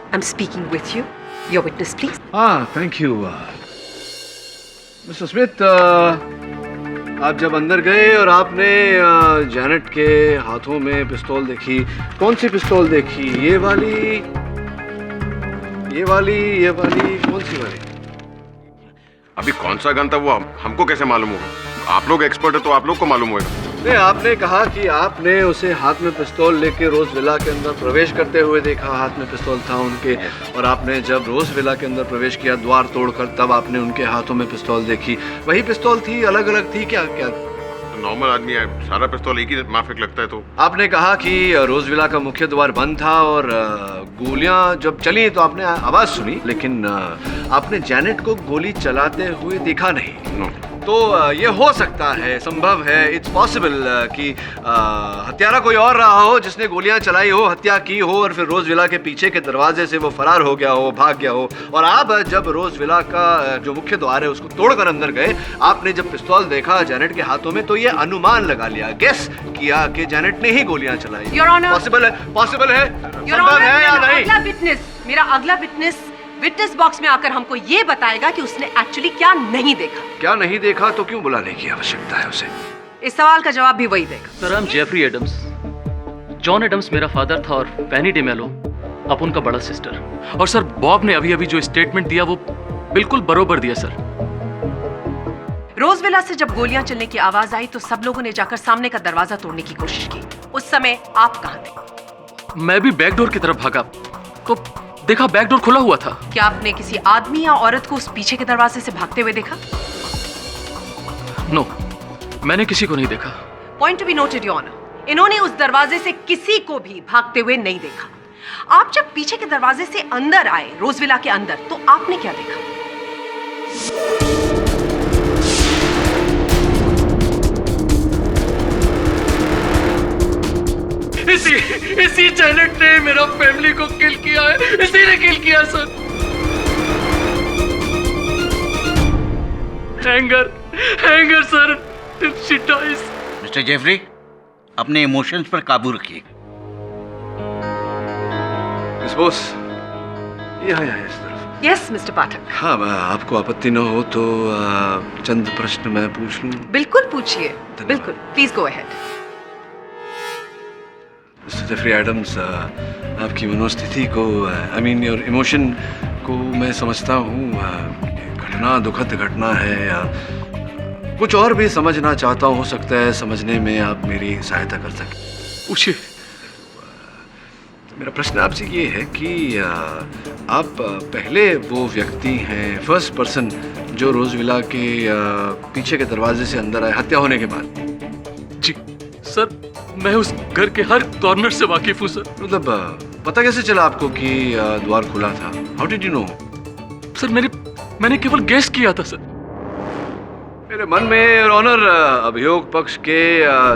I am speaking with you. Your witness please. Thank you mister Smith. आप जब अंदर गए और आपने जैनेट के हाथों में पिस्तौल देखी, कौन सी पिस्तौल देखी? ये वाली, कौन सी वाली? अभी कौन सा गन था वो हमको कैसे मालूम होगा? आप लोग एक्सपर्ट है तो आप लोग को मालूम होगा। नहीं, आपने कहा कि आपने उसे हाथ में पिस्तौल लेके रोज विला के अंदर प्रवेश करते हुए देखा। हाथ में पिस्तौल था उनके, और आपने जब रोज विला के अंदर प्रवेश किया द्वार तोड़कर, तब आपने उनके हाथों में पिस्तौल देखी। वही पिस्तौल थी, अलग अलग थी? क्या नॉर्मल आदमी है, सारा पिस्तौल एक ही माफिक लगता है। तो आपने कहा कि रोज विला का मुख्य द्वार बंद था और गोलियां जब चली तो आपने आवाज सुनी, लेकिन आपने जैनेट को गोली चलाते हुए देखा नहीं। तो ये हो सकता है, संभव है, इट्स पॉसिबल कि हत्यारा कोई और रहा हो जिसने गोलियां चलाई हो, हत्या की हो और फिर रोज विला के पीछे के दरवाजे से वो फरार हो गया हो, भाग गया हो। और आप जब रोज विला का जो मुख्य द्वार है उसको तोड़कर अंदर गए, आपने जब पिस्तौल देखा जैनेट के हाथों में, तो ये अनुमान लगा लिया, गेस किया कि जैनेट ने ही गोलियां चलाई। योर ऑनर, पॉसिबल है, संभव है या नहीं? मेरा अगला विटनेस विटनेस बॉक्स में आकर हमको ये बताएगा कि उसने एक्चुअली क्या नहीं देखा। क्या नहीं देखा तो क्यों बुलाने की आवश्यकता है उसे? इस सवाल का जवाब भी वही देगा। Sir, I am Jeffrey Adams. John Adams मेरा फादर था और पेनी डेमेलो अब उनका बड़ा सिस्टर। और सर, बॉब ने अभी अभी जो स्टेटमेंट दिया वो बिल्कुल बरोबर दिया सर। रोजविला से जब गोलियां चलने की आवाज आई तो सब लोगों ने जाकर सामने का दरवाजा तोड़ने की कोशिश की। उस समय आप कहां थे? मैं भी बैक डोर की तरफ भागा तो देखा बैक डोर खुला हुआ था। क्या आपने किसी आदमी या औरत को उस पीछे के दरवाजे से भागते हुए देखा? नो, मैंने किसी को नहीं देखा। Point to be noted your honour, इन्होंने उस दरवाजे से किसी को भी भागते हुए नहीं देखा। आप जब पीछे के दरवाजे से अंदर आए, रोजविला के अंदर, तो आपने क्या देखा? इसी जैनेट ने मेरा फैमिली को किल किया है। इसी ने किल किया sir. Hang her sir, she dies. Mister Jeffrey, अपने इमोशंस पर काबू रखिए। मिस बॉस, यहाँ इस तरफ। Yes mister Pathak. हाँ, आपको आपत्ति न हो तो चंद प्रश्न मैं पूछ लूं? बिल्कुल पूछिए, बिल्कुल, please go ahead. Mister Jeffrey Adams, आपकी मनोस्थिति को, आई मीन योर इमोशन को मैं समझता हूँ। घटना दुखद घटना है या कुछ और भी समझना चाहता हूँ, हो सकता है समझने में आप मेरी सहायता कर सकें। पूछिए। मेरा प्रश्न आपसे ये है कि आप पहले वो व्यक्ति हैं, फर्स्ट पर्सन, जो रोजविला के पीछे के दरवाजे से अंदर आए हत्या होने के बाद? मैं उस घर के हर कॉर्नर से वाकिफ हूँ सर। मतलब पता कैसे चला आपको कि द्वार खुला था? How did you know? Sir मैंने केवल गेस किया था सर। मेरे मन में योर ऑनर अभियोग पक्ष के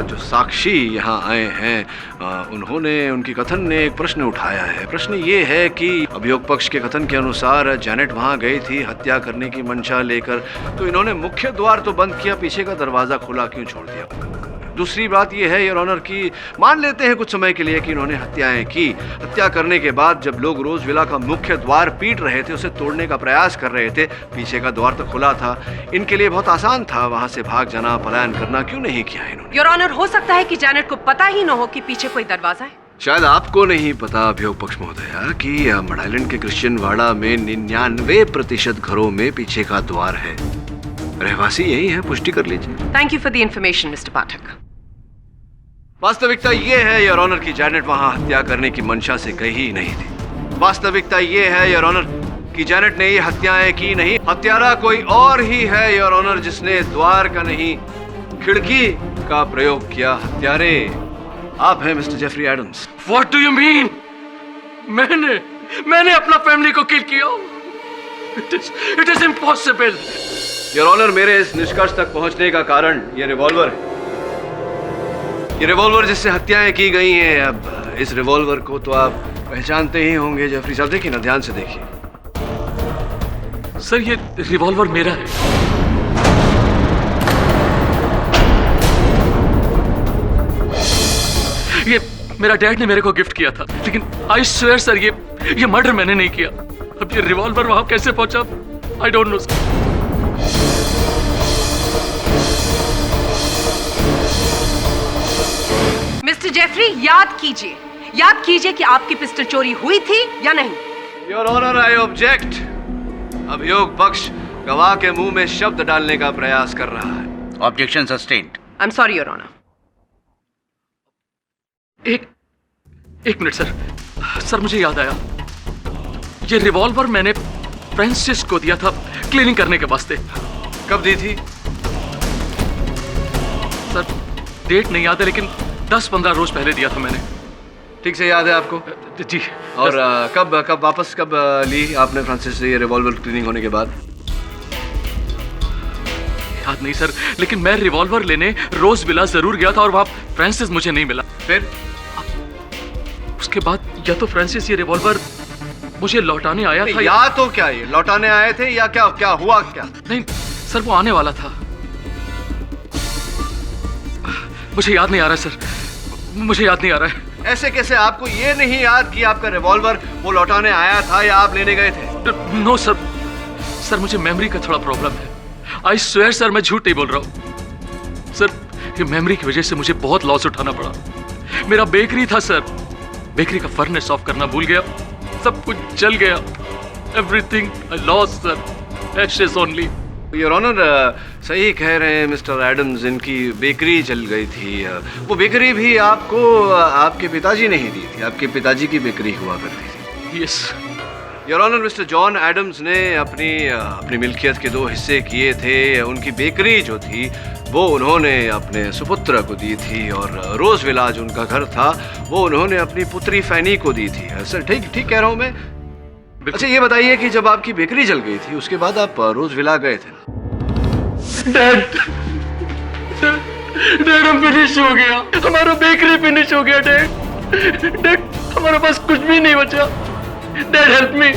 जो साक्षी यहाँ आए हैं उन्होंने उनकी कथन ने एक प्रश्न उठाया है। प्रश्न ये है कि अभियोग पक्ष के कथन के अनुसार जैनेट वहाँ गई थी हत्या करने की मंशा लेकर, तो इन्होंने मुख्य द्वार तो बंद किया, पीछे का दरवाजा खुला क्यों छोड़ दिया? दूसरी बात यह है योर ऑनर कि मान लेते हैं कुछ समय के लिए कि इन्होंने हत्याएं की। हत्या करने के बाद जब लोग रोज विला का मुख्य द्वार पीट रहे थे, उसे तोड़ने का प्रयास कर रहे थे, पीछे का द्वार तो खुला था, इनके लिए बहुत आसान था वहां से भाग जाना, पलायन करना। क्यों नहीं किया इन्होंने? योर ऑनर, हो सकता है कि जैनेट को पता ही न हो कि पीछे कोई दरवाजा है। शायद आपको नहीं पता अभियोग पक्ष महोदया कि मड आइलैंड के क्रिश्चियन वाड़ा में 99% घरों में पीछे का द्वार है। रहवासी यही है, पुष्टि कर लीजिए। Thank you for the information mister Pathak. वास्तविकता ये है योर ऑनर की जैनेट वहां हत्या करने की मंशा से गई ही नहीं थी। वास्तविकता ये है योर ऑनर कि जैनेट ने ये हत्याएं की नहीं, हत्यारा कोई और ही है योर ऑनर, जिसने द्वार का नहीं खिड़की का प्रयोग किया। हत्यारे आप हैं mister Jeffrey Adams. What do you mean? मैंने अपना फैमिली को किल किया? It is impossible. Your honour, मेरे इस निष्कर्ष तक पहुंचने का कारण ये रिवॉल्वर है। ये रिवॉल्वर जिससे हत्याएं की गई हैं। अब इस रिवॉल्वर को तो आप पहचानते ही होंगे जेफरी साहब। देखिए ना, ध्यान से देखिए। सर ये रिवॉल्वर मेरा है। ये मेरा डैड ने मेरे को गिफ्ट किया था, लेकिन आई स्वेयर सर ये मर्डर मैंने नहीं किया। अब ये रिवॉल्वर वहां कैसे पहुंचा, I don't know sir. Mister Jeffrey, याद कीजिए कि आपकी पिस्टल चोरी हुई थी या नहीं। Your honour, I object. अभियोग पक्ष गवाह के मुंह में शब्द डालने का प्रयास कर रहा है। Objection sustained. I am sorry your honour. एक मिनट सर, मुझे याद आया। ये रिवॉल्वर मैंने फ्रांसिस को दिया था क्लीनिंग करने के वास्ते। कब दी थी? सर डेट नहीं याद है, लेकिन 10-15 रोज पहले दिया था मैंने। ठीक से याद है आपको? जी। और कब वापस ली आपने फ्रांसिस से ये रिवॉल्वर क्लीनिंग होने के बाद? याद नहीं सर, लेकिन मैं रिवॉल्वर लेने रोज विला जरूर गया था और वहां फ्रांसिस मुझे नहीं मिला। फिर उसके बाद या तो फ्रांसिस ये रिवॉल्वर मुझे लौटाने आया था या तो क्या ये लौटाने आए थे या क्या हुआ? क्या नहीं सर, वो आने वाला था। मुझे याद नहीं आ रहा सर, मुझे याद नहीं आ रहा है। ऐसे कैसे आपको ये नहीं याद कि आपका रिवॉल्वर वो लौटाने आया था या आप लेने गए थे? नो सर, मुझे मेमोरी का थोड़ा प्रॉब्लम है। आई स्वेयर सर, मैं झूठ नहीं बोल रहा हूँ सर। ये मेमोरी की वजह से मुझे बहुत लॉस उठाना पड़ा। मेरा बेकरी था सर, बेकरी का फर्नेस ऑफ करना भूल गया, सब कुछ जल गया। Everything I lost sir, ashes only. Your honour, सही कह रहे हैं मिस्टर एडम्स, इनकी बेकरी जल गई थी। वो बेकरी भी आपको आपके पिताजी ने ही दी थी, आपके पिताजी की बेकरी हुआ करती थी। Yes your honour, mister John Adams ने अपनी मिल्कियत के 2 हिस्से किए थे। उनकी बेकरी जो थी वो उन्होंने अपने सुपुत्र को दी थी, और रोज विला जो उनका घर था वो उन्होंने अपनी पुत्री फैनी को दी थी। सर ठीक कह रहा हूँ मैं? अच्छा ये बताइए कि जब आपकी बेकरी जल गई थी उसके बाद आप रोज विला गए थे? डैड हम फिनिश हो गया, हमारा बेकरी फिनिश हो गया। डैड हमारे पास कुछ भी नहीं बचा। Dad help me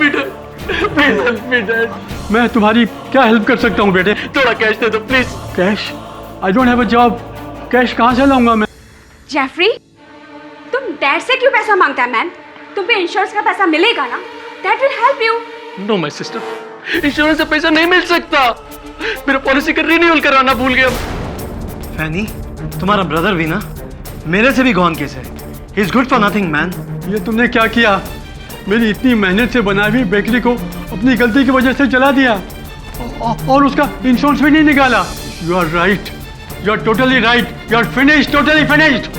dad, please help me dad. मैं तुम्हारी क्या हेल्प कर सकता हूँ बेटे? थोड़ा कैश दे दो please. Cash? I don't have a job. Cash कहाँ से लाऊंगा मैं? जेफरी, तुम डैड से क्यों पैसा मांगता है मैन? तुम्हें इंश्योरेंस का पैसा मिलेगा ना? That will help you. No my sister, insurance से पैसा नहीं मिल सकता। मेरा पॉलिसी का रिन्यूअल कराना भूल गया। फैनी, तुम्हारा ब्रदर भी ना मेरे से भी गॉन केस है। He is good for nothing man. ये तुमने क्या किया? मेरी इतनी मेहनत से बनाई हुई बेकरी को अपनी गलती की वजह से जला दिया, और उसका इंश्योरेंस भी नहीं निकाला। You are right, you are totally right, you are finished, totally finished.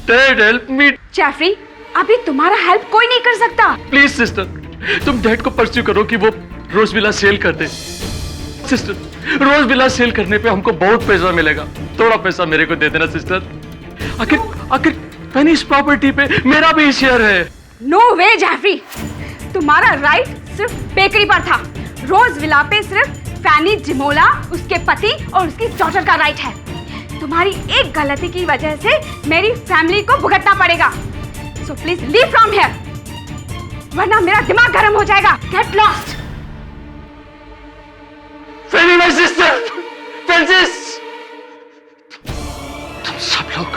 Dad help me. Jeffrey, अभी तुम्हारा हेल्प कोई नहीं कर सकता। प्लीज सिस्टर, तुम डैड को परस्यू करो कि वो रोज विला सेल कर दे। सिस्टर, रोज विला सेल करने पे हमको बहुत पैसा मिलेगा। थोड़ा पैसा मेरे को दे देना सिस्टर। आखिर पेनी इस प्रॉपर्टी पे मेरा भी शेयर है। नो वे जेफरी, तुम्हारा राइट सिर्फ बेकरी पर था। रोज विला पे सिर्फ फैनी जिमोला, उसके पति और उसकी डॉटर का राइट है। तुम्हारी एक गलती की वजह से मेरी फैमिली को भुगतना पड़ेगा। So please leave from here, वरना मेरा दिमाग गर्म हो जाएगा। Get lost. Fanny my sister, Francis, तुम सब लोग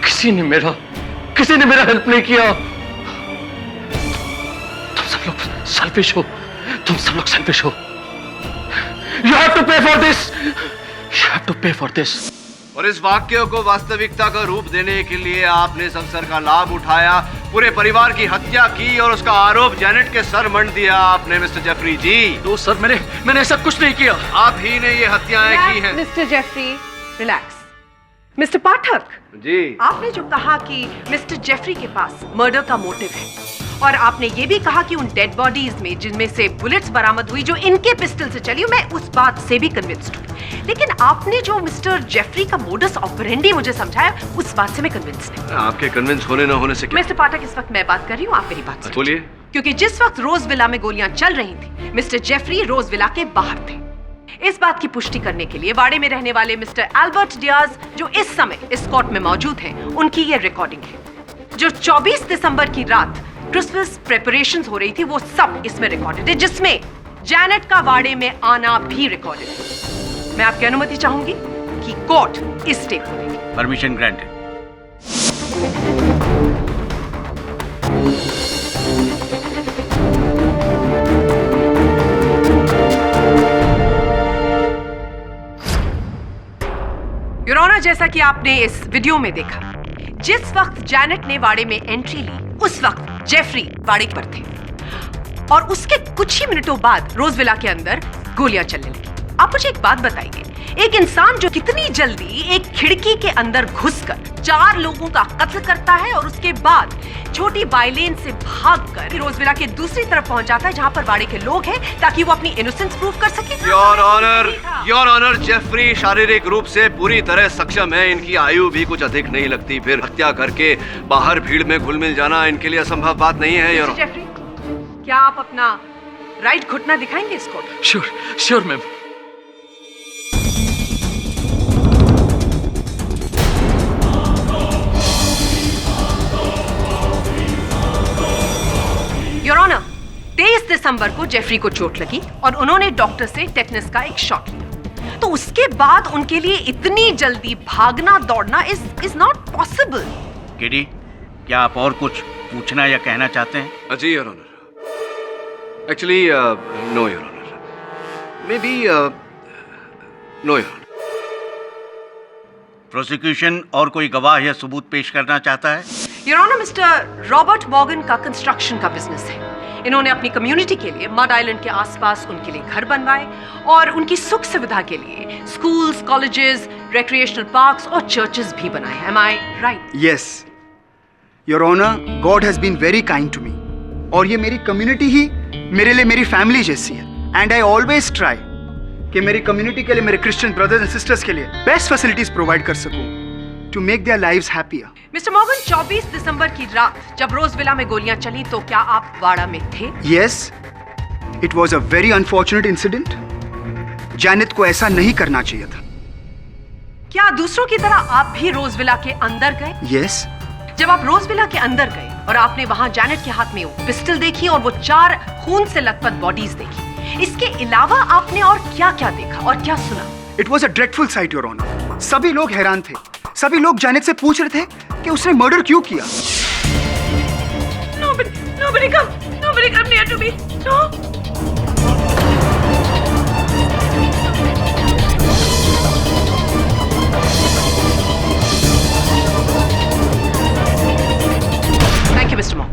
किसी ने मेरा हेल्प नहीं किया। तुम सब लोग सेल्फिश हो, तुम सब लोग सेल्फिश हो। You have to pay for this. You have to pay for this. और इस वाक्य को वास्तविकता का रूप देने के लिए आपने इस अवसर का लाभ उठाया, पूरे परिवार की हत्या की और उसका आरोप जेनेट के सर मंड दिया आपने मिस्टर जेफरी जी। तो सर मैंने ऐसा कुछ नहीं किया। आप ही ने ये हत्याएं की हैं। Mister Jeffrey relax. Mister Pathak ji, आपने जो कहा कि मिस्टर जेफरी के पास मर्डर का मोटिव है, और आपने ये भी कहा कि उन डेड बॉडीज में जिनमें से बुलेट्स बरामद हुई जो इनके पिस्टल से चली, मैं उस बात से भी कन्विंस्ड हूँ। लेकिन आपने जो मिस्टर जेफरी का मोडस ऑपरेंडी मुझे समझाया, उस बात से मैं कन्विंस्ड नहीं। आपके कन्विंस होने ना होने से क्या? मिस्टर पाठक, इस वक्त मैं बात कर रही हूँ, आप मेरी बात सुनिए। बोलिए। क्योंकि जिस वक्त रोज विला में गोलियां चल रही थी, मिस्टर जेफरी रोज विला के बाहर थे। इस बात की पुष्टि करने के लिए वाड़े में रहने वाले मिस्टर एल्बर्ट डियाज, जो इस समय इस कोर्ट में मौजूद हैं, उनकी ये रिकॉर्डिंग है। जो 24 दिसंबर की रात क्रिसमस प्रेपरेशंस हो रही थी, वो सब इसमें रिकॉर्डेड है, जिसमें जैनेट का वाड़े में आना भी रिकॉर्डेड है। मैं आपकी अनुमति चाहूंगी कि कोर्ट इस टेप को देखे। Permission granted. योर ऑनर, जैसा कि आपने इस वीडियो में देखा, जिस वक्त जैनेट ने वाड़े में एंट्री ली, उस वक्त जेफरी वाड़े पर थे और उसके कुछ ही मिनटों बाद रोजविला के अंदर गोलियां चलने लगी। आप मुझे एक बात बताइए, एक इंसान जो कितनी जल्दी एक खिड़की के अंदर घुसकर 4 लोगों का कत्ल करता है और उसके बाद छोटी बाइलेन से भागकर रोजविला के दूसरी तरफ पहुंच जाता है जहां पर वाड़े के लोग हैं, ताकि वो अपनी इनोसेंस प्रूव कर सके। योर ऑनर, जेफरी शारीरिक रूप से पूरी तरह सक्षम है। इनकी आयु भी कुछ अधिक नहीं लगती, फिर हत्या करके बाहर भीड़ में घुल मिल जाना इनके लिए असंभव बात नहीं है। योर जेफरी, क्या आप अपना राइट घुटना दिखाएंगे इसको? Sure ma'am. योर ऑनर, 23 दिसंबर को जेफरी को चोट लगी और उन्होंने डॉक्टर से टेटनस का एक शॉट लिया। तो उसके बाद उनके लिए इतनी जल्दी भागना दौड़ना इज नॉट पॉसिबल। किडी, क्या आप और कुछ पूछना या कहना चाहते हैं? जी your honour. Actually no your honour. Maybe no your honour. Prosecution और कोई गवाह या सबूत पेश करना चाहता है? Your honour, mister Robert Morgan का कंस्ट्रक्शन का बिजनेस है। इन्होंने अपनी कम्युनिटी के लिए मड आइलैंड के आसपास उनके लिए घर बनवाए और उनकी सुख सुविधा के लिए स्कूल्स, कॉलेजेस, रिक्रिएशनल पार्क्स और चर्चेस भी बनाए। Am I right? Yes, Your Honor, God has been very kind to me. और ये मेरी कम्युनिटी ही मेरे लिए मेरी फैमिली जैसी है। And I always try कि मेरी कम्युनिटी के लिए, मेरे क्रिश्चियन ब्रदर्स एंड सिस्टर्स के लिए बेस्ट फैसिलिटीज प्रोवाइड कर सकूं to make their lives happier. Mister Morgan, 24 दिसंबर की रात जब रोजविला में गोलियां चली, तो क्या आप वाड़ा में थे? Yes, it was a very unfortunate incident. Janet को ऐसा नहीं करना चाहिए था। क्या दूसरों की तरह आप भी रोजविला के अंदर गए? Yes. जब आप रोजविला के अंदर गए और आपने वहां जैनेट के हाथ में वो पिस्टल देखी और वो 4 खून से लथपथ बॉडीज देखी, इसके अलावा आपने और क्या-क्या देखा और क्या सुना? It was a dreadful sight, Your Honor. सभी लोग हैरान थे। सभी लोग जैनेट से पूछ रहे थे कि उसने मर्डर क्यों किया। Nobody come near to me. No. Thank you, Mr. Moore.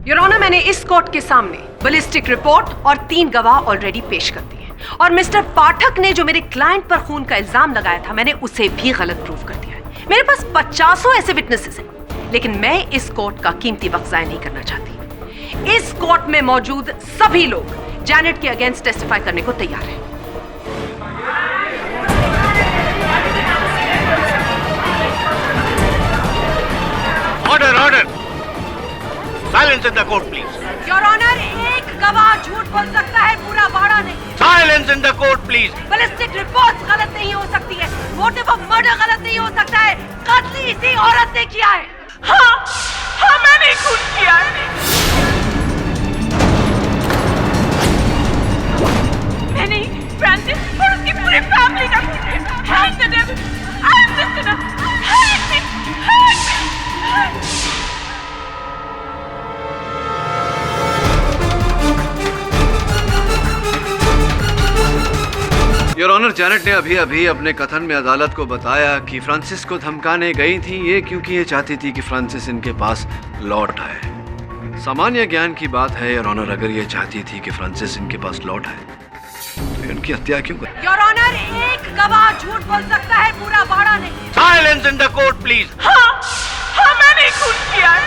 Your Honor, मैंने इस कोर्ट के सामने बैलिस्टिक रिपोर्ट और 3 गवाह ऑलरेडी पेश कर दिए और मिस्टर पाठक ने जो मेरे क्लाइंट पर खून का इल्जाम लगाया था, मैंने उसे भी गलत प्रूव कर दिया है। मेरे पास 50 ऐसे विटनेसेस हैं, लेकिन मैं इस कोर्ट का कीमती वक्त ज़ाया नहीं करना चाहती। इस कोर्ट में मौजूद सभी लोग जैनेट के अगेंस्ट टेस्टिफाई करने को तैयार हैं। Order order silence in the court please. Your honour, एक गवाह झूठ बोल सकता है, पूरा बाड़ा नहीं। Silence in the court please. Ballistic report गलत नहीं हो सकती है, मोटिव ऑफ मर्डर गलत नहीं हो सकता है, कत्ल इसी औरत ने किया है। हाँ मैंने खून किया है। मैंने फ्रांसिस और उसकी पूरी फैमिली का खून किया। Hang the devil! I'm just gonna hang me! Hang me! Your honour, Janet ने अभी अभी अपने कथन में अदालत को बताया कि फ्रांसिस को धमकाने गई थी ये क्योंकि ये चाहती थी कि फ्रांसिस इनके पास लौट आए। सामान्य ज्ञान की बात है योर ऑनर, अगर ये चाहती थी कि फ्रांसिस इनके पास लौट आए तो उनकी हत्या क्यों कर? योर ऑनर, एक गवाह झूठ बोल सकता है, पूरा बाड़ा नहीं। Silence in the court please. हाँ मैंने खून किया है।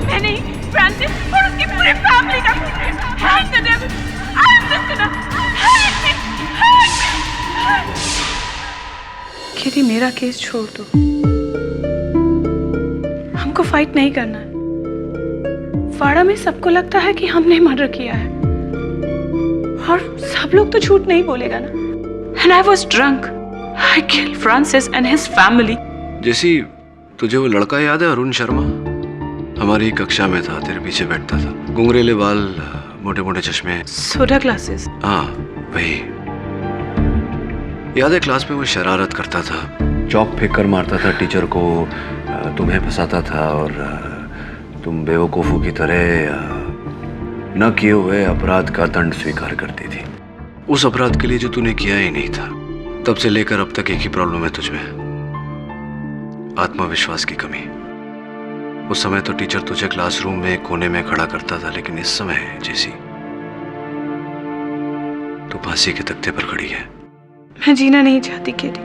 मैंने फ्रांसिस और उसकी पूरी फैमिली का खून किया। Hang the devil! I'm just gonna hang me! Hang me! Kitty, मेरा केस छोड़ दो। हमको फाइट नहीं करना है। वाड़ा में सबको लगता है कि हमने मर्डर किया है और सब लोग तो झूठ नहीं बोलेगा ना। And I was drunk. I killed Francis and his family. जैसी तुझे वो लड़का याद है, अरुण शर्मा? हमारी कक्षा में था, तेरे पीछे बैठता था, घुंघरेले बाल, मोटे मोटे चश्मे, सोडा ग्लासेस। हाँ वही। याद है क्लास में वो शरारत करता था, चौक फेंक कर मारता था टीचर को, तुम्हें फंसाता था और तुम बेवकूफों की तरह न किए हुए अपराध का दंड स्वीकार करती थी। उस अपराध के लिए जो तूने किया ही नहीं था। तब से लेकर अब तक एक ही प्रॉब्लम है तुझमें, आत्मविश्वास की कमी। उस समय तो टीचर तुझे क्लासरूम में कोने में खड़ा करता था, लेकिन इस समय जैसी तू फांसी के तख्ते पर खड़ी है। मैं जीना नहीं चाहती केटी।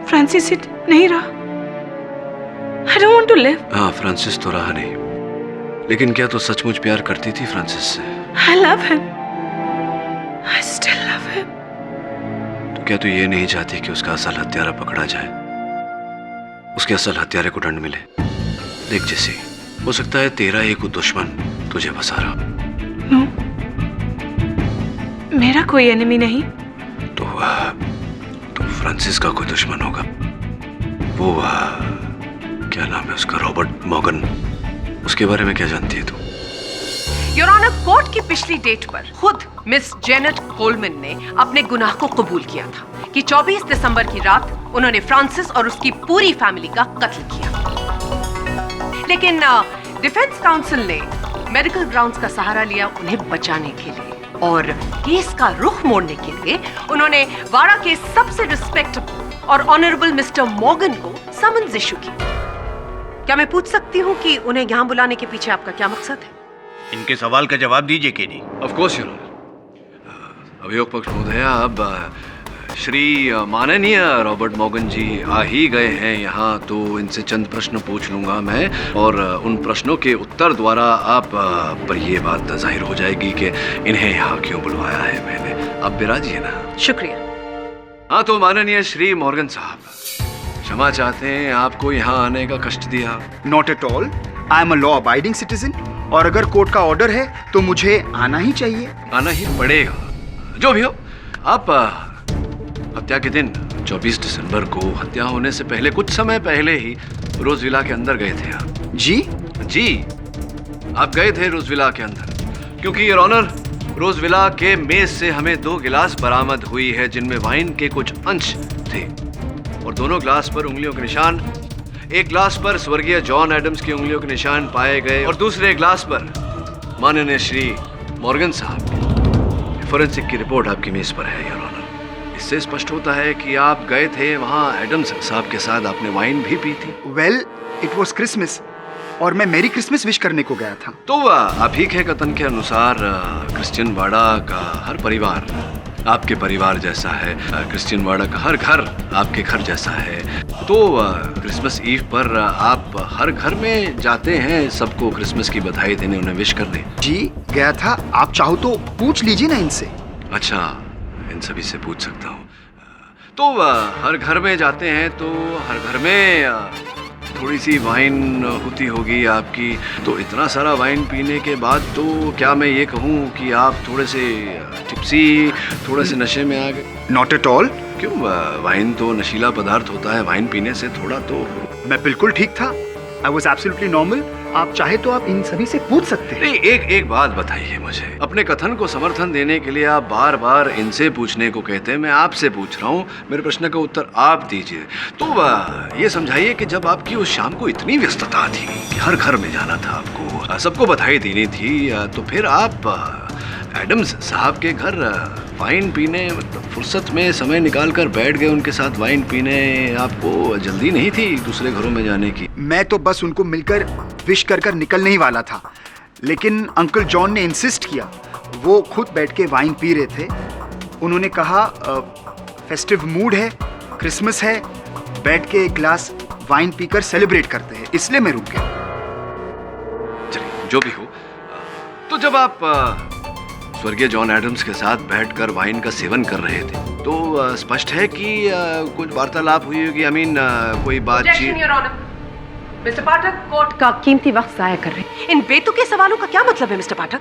फ्रांसिस इट नहीं रहा। I don't want to live. हाँ, फ्रांसिस तो रहा नहीं, लेकिन क्या तू सचमुच प्यार करती थी फ्रांसिस से? I love him. I still love him. तो क्या तू ये नहीं चाहती कि उसका असल हत्यारा पकड़ा जाए, उसके असल हत्यारे को दंड मिले? देख जैसी, हो सकता है तेरा एक दुश्मन तुझे फंसा रहा। No. मेरा कोई एनिमी नहीं। तो फ्रांसिस का कोई दुश्मन होगा। वो क्या नाम है उसका, रॉबर्ट मॉर्गन, उसके बारे में क्या जानती है तू? योर ऑनर, कोर्ट की पिछली डेट पर खुद मिस जेनेट कोलमैन ने अपने गुनाह को कबूल किया था कि 24 दिसंबर की रात उन्होंने फ्रांसिस और उसकी पूरी फैमिली का कत्ल किया। लेकिन डिफेंस काउंसिल ने मेडिकल ग्राउंड्स का सहारा लिया उन्हें बचाने के लिए, और केस का रुख मोड़ने के लिए उन्होंने वाड़ा के सबसे रिस्पेक्टेबल और ऑनरेबल मिस्टर मॉर्गन को समन्स इशू की। क्या मैं पूछ सकती हूँ कि उन्हें यहाँ बुलाने के पीछे आपका क्या मकसद है? इनके सवाल का जवाब दीजिए KD. Of course your honour. अभियोग पक्ष महोदया, अब श्री माननीय रॉबर्ट मॉर्गन जी आ ही गए हैं यहाँ, तो इनसे चंद प्रश्न पूछ लूंगा मैं, और उन प्रश्नों के उत्तर द्वारा आप पर ये बात जाहिर हो जाएगी कि इन्हें यहाँ क्यों बुलवाया है मैंने। आप बिराजिए ना। शुक्रिया। हाँ, तो माननीय श्री मॉर्गन साहब, क्षमा चाहते हैं आपको यहाँ आने का कष्ट दिया। Not at all, I am a law abiding citizen, और अगर कोर्ट का ऑर्डर है तो मुझे आना ही चाहिए। आना ही पड़ेगा, जो भी हो। आप हत्या के दिन 24 दिसंबर को हत्या होने से पहले कुछ समय पहले ही रोज विला के अंदर गए थे आप। जी जी, आप गए थे रोज विला के अंदर, क्योंकि योर ऑनर, रोज विला के मेज से हमें 2 गिलास बरामद हुई है जिनमें वाइन के कुछ अंश थे, और दोनों ग्लास पर उंगलियों के निशान। एक ग्लास पर स्वर्गीय जॉन एडम्स की उंगलियों के निशान पाए गए, और दूसरे ग्लास पर माननीय श्री मॉर्गन साहब। फोरेंसिक की रिपोर्ट आपकी मेज पर है योर ऑनर। इससे स्पष्ट होता है कि आप गए थे वहाँ एडम्स साहब के साथ, आपने वाइन भी पी थी। वेल, इट वॉज क्रिसमस और मैं मेरी क्रिसमस विश करने को गया था। तो आप ही के कथन के अनुसार क्रिश्चियन वाड़ा का हर परिवार आपके परिवार जैसा है, क्रिश्चियन वाड़ा का हर घर आपके घर जैसा है, तो क्रिसमस ईव पर आप हर घर में जाते हैं सबको क्रिसमस की बधाई देने, उन्हें विश करने। जी गया था, आप चाहो तो पूछ लीजिए ना इनसे। अच्छा, इन सभी से पूछ सकता हूँ। तो हर घर में जाते हैं तो हर घर में थोड़ी सी वाइन होती होगी आपकी। तो इतना सारा वाइन पीने के बाद तो क्या मैं ये कहूँ कि आप थोड़े से टिप्सी, थोड़े से नशे में आ गए? Not at all. क्यों? वाइन तो नशीला पदार्थ होता है, वाइन पीने से थोड़ा तो। मैं बिल्कुल ठीक था। I was absolutely normal. आप चाहे तो आप इन सभी से पूछ सकते हैं। नहीं, एक बात बताइए मुझे। अपने कथन को समर्थन देने के लिए आप बार बार इनसे पूछने को कहते हैं, मैं आपसे पूछ रहा हूँ, मेरे प्रश्न का उत्तर आप दीजिए। तो ये समझाइए कि जब आपकी उस शाम को इतनी व्यस्तता थी कि हर घर में जाना था आपको, सबको बधाई देनी थी, तो फिर आप एडम्स साहब के घर वाइन पीने, मतलब फुर्सत में समय निकाल कर बैठ गए उनके साथ वाइन पीने। आपको जल्दी नहीं थी दूसरे घरों में जाने की? मैं तो बस उनको मिलकर विश कर कर निकलने ही वाला था, लेकिन अंकल जॉन ने इंसिस्ट किया। वो खुद बैठ के वाइन पी रहे थे। उन्होंने कहा फेस्टिव मूड है, क्रिसमस है, बैठ के एक ग्लास वाइन पीकर सेलिब्रेट करते हैं, इसलिए मैं रुक गया। चलिए, जो भी हो, तो जब आप स्वर्गीय जॉन एडम्स के साथ बैठकर वाइन का सेवन कर रहे थे तो स्पष्ट है कि कुछ वार्तालाप हुई होगी। कोई बातचीत। मिस्टर पाठक कोर्ट का कीमती वक्त जाया कर रहे हैं। इन बेतुके सवालों का क्या मतलब है मिस्टर पाठक?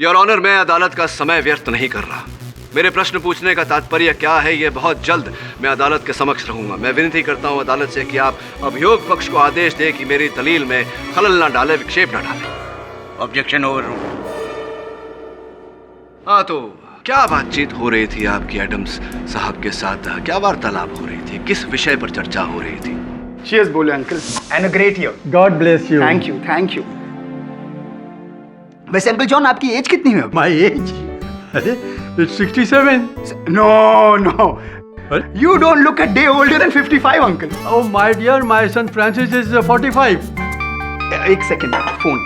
योर ऑनर, मैं अदालत का समय व्यर्थ नहीं कर रहा। मेरे प्रश्न पूछने का तात्पर्य क्या है, ये बहुत जल्द मैं अदालत के समक्ष रहूंगा। मैं विनती करता हूं अदालत से कि आप अभियोग पक्ष को आदेश दें कि मेरी दलील में खलल न डाले, विक्षेप न डाले। Objection over. हाँ, तो क्या बातचीत हो रही थी आपकी एडम्स साहब के साथ? क्या वार्तालाप हो रही थी? किस विषय पर चर्चा हो रही थी? चीयर्स बोले uncle, and a great year. God bless you. Thank you, thank you. वैसे अंकल जॉन, आपकी एज कितनी है? My age? अरे it's 67। No no, you don't look a day older than 55, uncle. Oh my dear, my son Francis is 45. एक second, phone.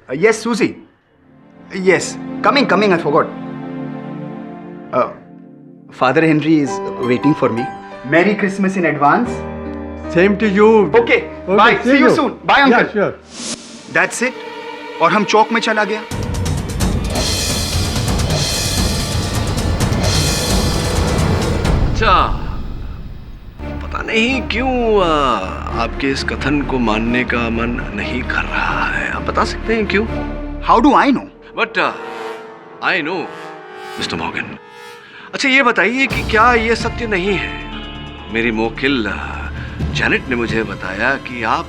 Yes, Susie. Yes, coming. I forgot. Father Henry is waiting for me. Merry Christmas in advance. Same to you. Okay, bye. See you soon. Bye, uncle. Yeah, sure. That's it. और हम चौक में चला गया। अच्छा, पता नहीं क्यों आपके इस कथन को मानने का मन नहीं कर रहा है। आप बता सकते हैं क्यों? How do I know? But I know, mister Morgan. अच्छा, ये बताइए कि क्या ये सत्य नहीं है? मेरी मोकिल जैनेट ने मुझे बताया कि आप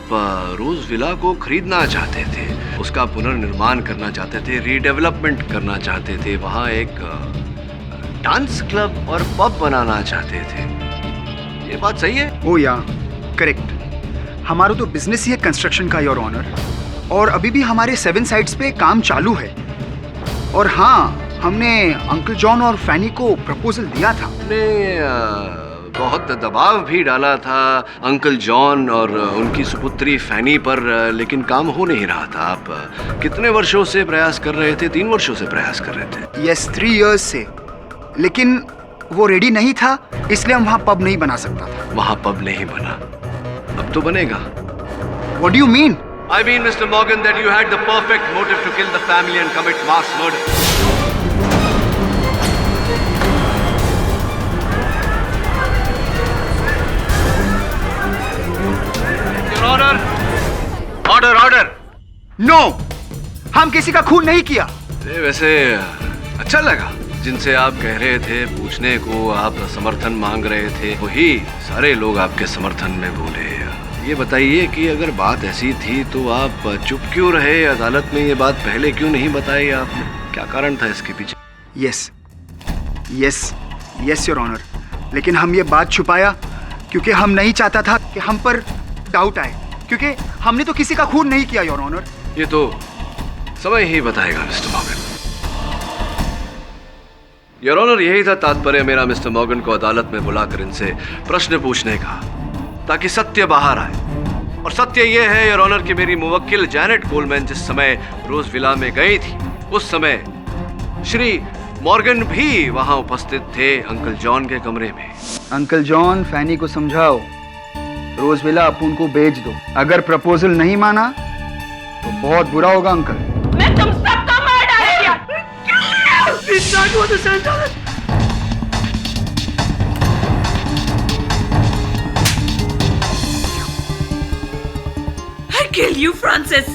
रोज विला को खरीदना चाहते थे, उसका पुनर्निर्माण करना चाहते थे, रीडेवलपमेंट करना चाहते थे, वहाँ एक डांस क्लब और पब बनाना चाहते थे। ये बात सही है? ओ या, करेक्ट। हमारा तो बिजनेस ही है कंस्ट्रक्शन का, योर ऑनर, और अभी भी हमारे 7 साइट्स पे काम चालू है। और हाँ, हमने अंकल जॉन और फैनी को प्रपोजल दिया था। हमने बहुत दबाव भी डाला था अंकल जॉन और उनकी सुपुत्री फैनी पर, लेकिन काम हो नहीं रहा था। आप कितने वर्षों से प्रयास कर रहे थे? 3 वर्षों से प्रयास कर रहे थे। यस, 3 years से, लेकिन वो रेडी नहीं था, इसलिए हम वहाँ पब नहीं बना सकता था। वहाँ पब नहीं बना, अब तो बनेगा। What do you mean? I mean, Mr. Morgan, that you had the perfect motive to kill the family and commit mass murder. Your Honor, order. No, हम किसी का खून नहीं किया। वैसे अच्छा लगा, जिनसे आप कह रहे थे पूछने को, आप समर्थन मांग रहे थे, वही सारे लोग आपके समर्थन में बोले। ये बताइए कि अगर बात ऐसी थी तो आप चुप क्यों रहे? अदालत में ये बात पहले क्यों नहीं बताई आपने? क्या कारण था इसके पीछे? यस योर ऑनर, लेकिन हम ये बात छुपाया क्योंकि हम नहीं चाहता था कि हम पर डाउट आए, क्योंकि हमने तो किसी का खून नहीं किया योर ऑनर। ये तो समय ही बताएगा मिस्टर मॉर्गन। योर ऑनर, यही था तात्पर्य मेरा मिस्टर मॉर्गन को अदालत में बुलाकर इनसे प्रश्न पूछने का, ताकि सत्य बाहर आए। और सत्य यह है योर ऑनर कि मेरी मुवक्किल जैनेट कोलमैन जिस समय रोज विला में गई थी, उस समय श्री मॉर्गन भी वहां उपस्थित थे, अंकल जॉन के कमरे में। अंकल जॉन, फैनी को समझाओ, रोज विला अपुन को बेच दो। अगर प्रपोजल नहीं माना तो बहुत बुरा होगा अंकल। मैं तुम सबको मार डालूंगा। kill you, Francis.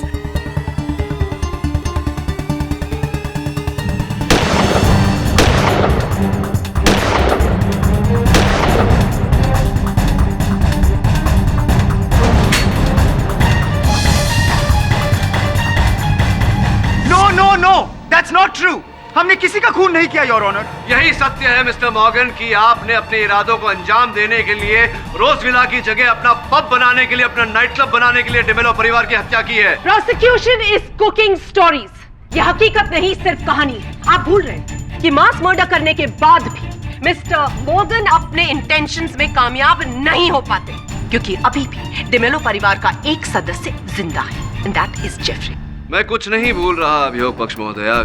No, that's not true. हमने किसी का खून नहीं किया, योर ऑनर। यही सत्य है मिस्टर मॉर्गन कि आपने अपने इरादों को अंजाम देने के लिए रोजविला की जगह अपना पब बनाने के लिए, अपना नाइट क्लब बनाने के लिए डिमेलो परिवार की हत्या की है। Prosecution is cooking stories. यह हकीकत नहीं, सिर्फ कहानी है। आप भूल रहे हैं कि मास मर्डर करने के बाद भी मिस्टर मॉर्गन अपने इंटेंशंस में कामयाब नहीं हो पाते, क्योंकि अभी भी डिमेलो परिवार का एक सदस्य जिंदा है, एंड दैट इज जेफरी। मैं कुछ नहीं भूल रहा अभियोग पक्ष महोदया।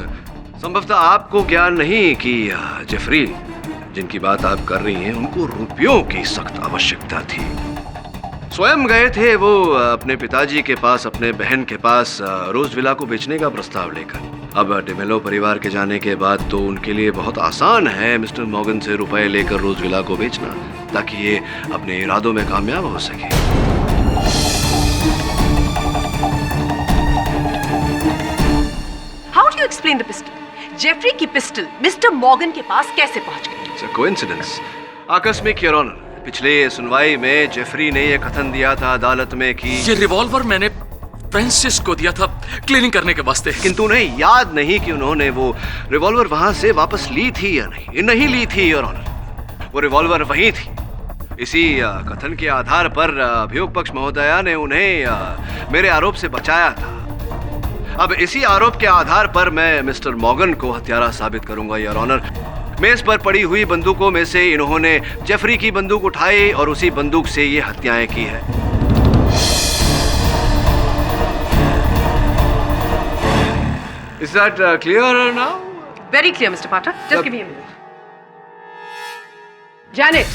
संभवतः आपको ज्ञान नहीं कि जेफरी जिनकी बात आप कर रही हैं उनको रुपयों की सख्त आवश्यकता थी। स्वयं गए थे वो अपने पिताजी के पास, अपने बहन के पास रोजविला को बेचने का प्रस्ताव लेकर। अब डिमेलो परिवार के जाने के बाद तो उनके लिए बहुत आसान है मिस्टर मॉर्गन से रुपए लेकर रोजविला को बेचना, ताकि ये अपने इरादों में कामयाब हो सके। How do you explain the pistol? Jeffrey की पिस्टल मिस्टर मॉर्गन के पास कैसे पहुंच गई? इट्स अ कोइंसिडेंस, आकस्मिक योर ऑनर। पिछले सुनवाई में जेफरी ने यह कथन दिया था अदालत में कि ये रिवॉल्वर मैंने फ्रांसिस को दिया था क्लीनिंग करने के वास्ते, किंतु उन्हें याद नहीं कि उन्होंने वो रिवॉल्वर वहां से वापस ली थी या नहीं ली थी योर ऑनर। वो रिवॉल्वर वही थी। इसी कथन के आधार पर अभियोग पक्ष महोदया ने उन्हें मेरे आरोप से बचाया था। अब इसी आरोप के आधार पर मैं मिस्टर मॉर्गन को हत्यारा साबित करूंगा योर ऑनर। मेज पर पड़ी हुई बंदूकों में से इन्होंने जेफरी की बंदूक उठाई और उसी बंदूक से ये हत्याएं की है। Is that clear now? Very clear, Mr. Potter. Just give me a minute. Janet,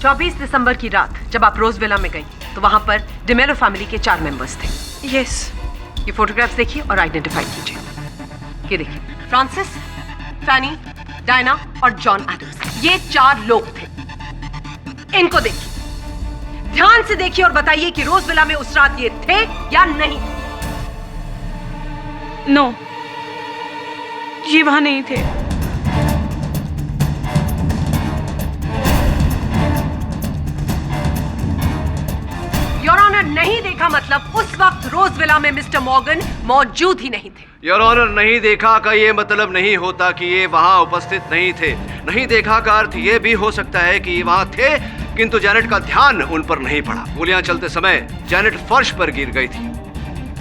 24 दिसंबर की रात जब आप रोजविला में गई तो वहां पर डिमेलो फैमिली के 4 मेंबर्स थे। Yes. ये फोटोग्राफ्स देखिए और आइडेंटिफाई कीजिए। ये देखिए, फ्रांसिस, फैनी, डायना और जॉन एडम्स, ये 4 लोग थे। इनको देखिए, ध्यान से देखिए और बताइए कि रोजविला में उस रात ये थे या नहीं। नो, ये वहां नहीं थे। योर ऑनर, नहीं देखा मतलब उस वक्त रोजविला में मिस्टर मॉर्गन मौजूद ही नहीं थे। योर ऑनर, नहीं देखा का ये मतलब नहीं होता कि ये वहां उपस्थित नहीं थे। नहीं देखा का अर्थ ये भी हो सकता है कि ये वहां थे, किंतु जैनेट का ध्यान उन पर नहीं पड़ा। गोलियां चलते समय जैनेट फर्श पर गिर गई थी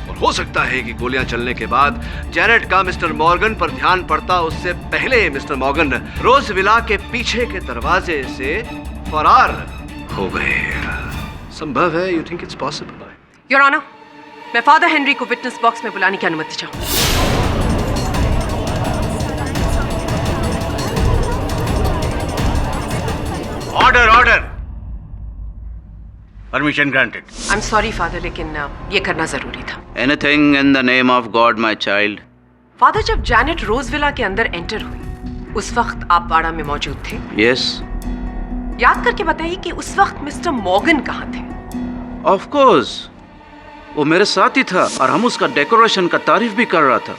और हो सकता है कि गोलियां चलने के बाद जैनेट का मिस्टर मॉर्गन पर ध्यान पड़ता उससे पहले मिस्टर मॉर्गन रोजविला के पीछे के दरवाजे से फरार हो गए। संभव है? You think it's possible? Your honour, मैं फादर हेनरी को विटनेस बॉक्स में बुलाने की अनुमति चाहूंगी। Order order. Permission granted. I am sorry father, लेकिन ये करना जरूरी था। Anything in the name of God, my child. Father, जब जैनेट रोजविला के अंदर एंटर हुई उस वक्त आप बाड़ा में मौजूद थे? Yes. याद करके बताइए कि उस वक्त मिस्टर मॉर्गन कहाँ थे? Of course. वो मेरे साथ ही था और हम उसका डेकोरेशन का तारीफ भी कर रहा था।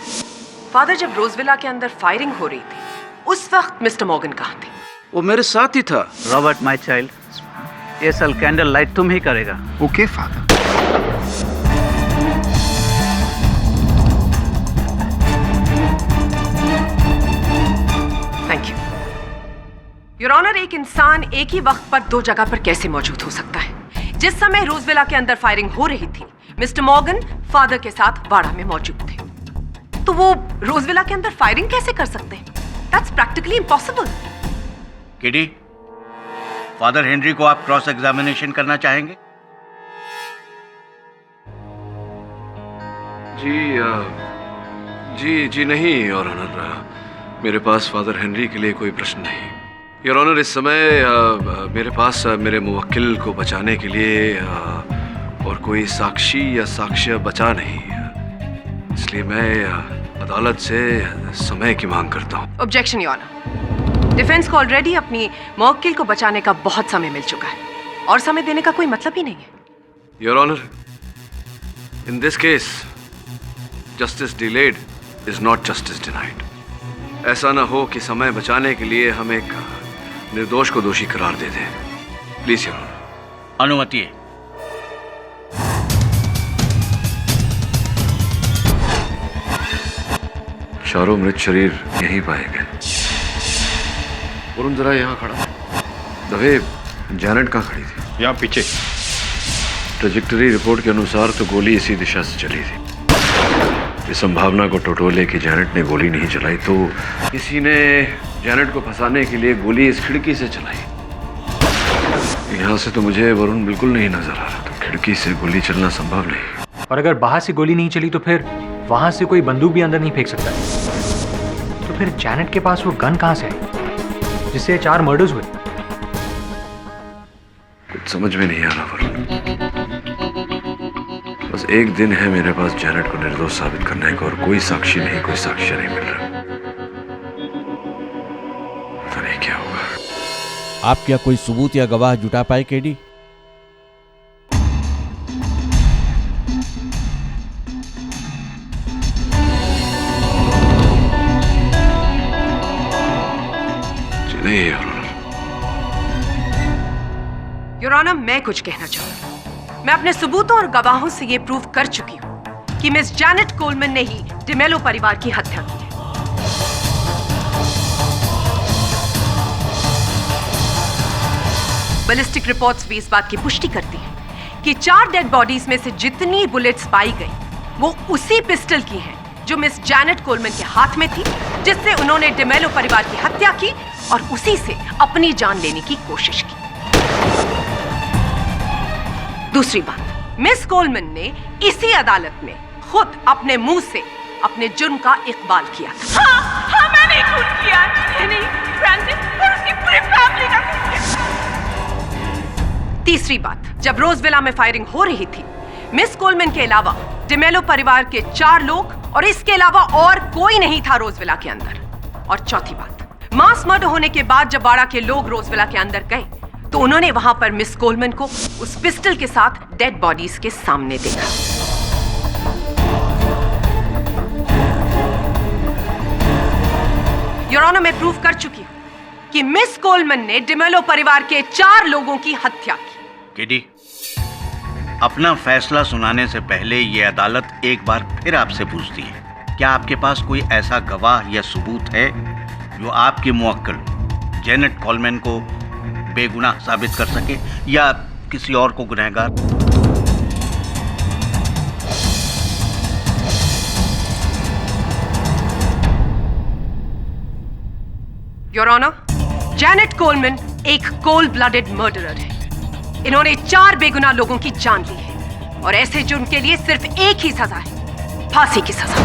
फादर, जब रोजविला के अंदर फायरिंग हो रही थी उस वक्त मिस्टर मॉर्गन कहाँ थे? वो मेरे साथ ही था। रॉबर्ट, माय चाइल्ड, ये साल कैंडल लाइट तुम ही करेगा। Okay father. Thank you your honour. एक इंसान एक ही वक्त पर 2 जगह पर कैसे मौजूद हो सकता है? जिस समय रोजविला के अंदर फायरिंग हो रही थी मिस्टर मॉर्गन फादर के साथ बाड़ा में मौजूद थे, तो वो रोजविला के अंदर फायरिंग कैसे कर सकते हैं? That's practically impossible. किडी, फादर हेनरी को आप क्रॉस एग्जामिनेशन करना चाहेंगे? जी नहीं योर ऑनर, मेरे पास फादर हेनरी के लिए कोई प्रश्न नहीं। योर ऑनर, इस समय मेरे पास मेरे मुवक्किल को बचाने के लिए और कोई साक्षी या साक्ष्य बचा नहीं, इसलिए मैं अदालत से समय की मांग करता हूँ। Objection your honour. डिफेंस को ऑलरेडी अपनी मुवक्किल को बचाने का बहुत समय मिल चुका है और समय देने का कोई मतलब ही नहीं है। Your honour, in this case justice delayed is not justice denied. ऐसा ना हो कि समय बचाने के लिए हम एक निर्दोष को दोषी करार दे दें। Please your honour. अनुमति है। चारों मृत शरीर यहीं पाए गए। वरुण जरा यहाँ खड़ा। दवे जैनेट कहाँ खड़ी थी? यहाँ पीछे। ट्रेजेक्टरी रिपोर्ट के अनुसार तो गोली इसी दिशा से चली थी। इस संभावना को टटोले कि जैनेट ने गोली नहीं चलाई तो किसी ने जैनेट को फंसाने के लिए गोली इस खिड़की से चलाई। यहाँ से तो मुझे वरुण बिल्कुल नहीं नजर आ रहा, तो खिड़की से गोली चलना संभव नहीं। और अगर बाहर से गोली नहीं चली तो फिर वहां से कोई बंदूक भी अंदर नहीं फेंक सकता। तो फिर जैनेट के पास वो गन कहां से है जिससे 4 मर्डर्स हुए? कुछ समझ में नहीं आ रहा वरुण। बस एक दिन है मेरे पास जैनेट को निर्दोष साबित करने का, और कोई साक्षी नहीं, कोई साक्ष्य नहीं मिल रहा। पता नहीं क्या होगा। आप क्या कोई सबूत या गवाह जुटा पाए केडी? नहीं योर ऑनर, मैं कुछ कहना चाहूंगी। मैं अपने सबूतों और गवाहों से यह प्रूव कर चुकी हूं कि मिस जैनेट कोलमैन ने ही डिमेलो परिवार की हत्या की है। बैलिस्टिक रिपोर्ट्स भी इस बात की पुष्टि करती हैं कि 4 डेड बॉडीज में से जितनी बुलेट्स पाई गई वो उसी पिस्टल की हैं जो मिस जैनेट कोलमैन के हाथ में थी, जिससे उन्होंने डिमेलो परिवार की हत्या की और उसी से अपनी जान लेने की कोशिश की। दूसरी बात, मिस कोलमैन ने इसी अदालत में खुद अपने मुंह से अपने जुर्म का इकबाल किया था। हाँ, मैंने खून किया। नहीं, फ्रांसिस और उसकी पूरी फैमिली का खून किया। तीसरी बात, जब रोजविला में फायरिंग हो रही थी, मिस कोलमैन के अलावा डिमेलो परिवार के 4 लोग और इसके अलावा और कोई नहीं था रोजविला के अंदर। और चौथी बात, मास मर्डर होने के बाद जब वाड़ा के लोग रोजविला के अंदर गए तो उन्होंने वहां पर मिस कोलमैन को उस पिस्टल के साथ डेड बॉडीज के सामने देखा। योर ऑनर, मैं प्रूव कर चुकी हूं कि मिस कोलमैन ने डिमेलो परिवार के 4 लोगों की हत्या की। केडी, अपना फैसला सुनाने से पहले ये अदालत एक बार फिर आपसे पूछती है, क्या आपके पास कोई ऐसा गवाह या सबूत है जो आपकी मुवक्किल जैनेट कोलमैन को बेगुनाह साबित कर सके या किसी और को गुनहगार? योर ऑनर, जैनेट कोलमैन एक कोल्ड ब्लडेड मर्डरर है। इन्होंने 4 बेगुनाह लोगों की जान ली है और ऐसे जुर्म के लिए सिर्फ एक ही सजा है, फांसी की सजा।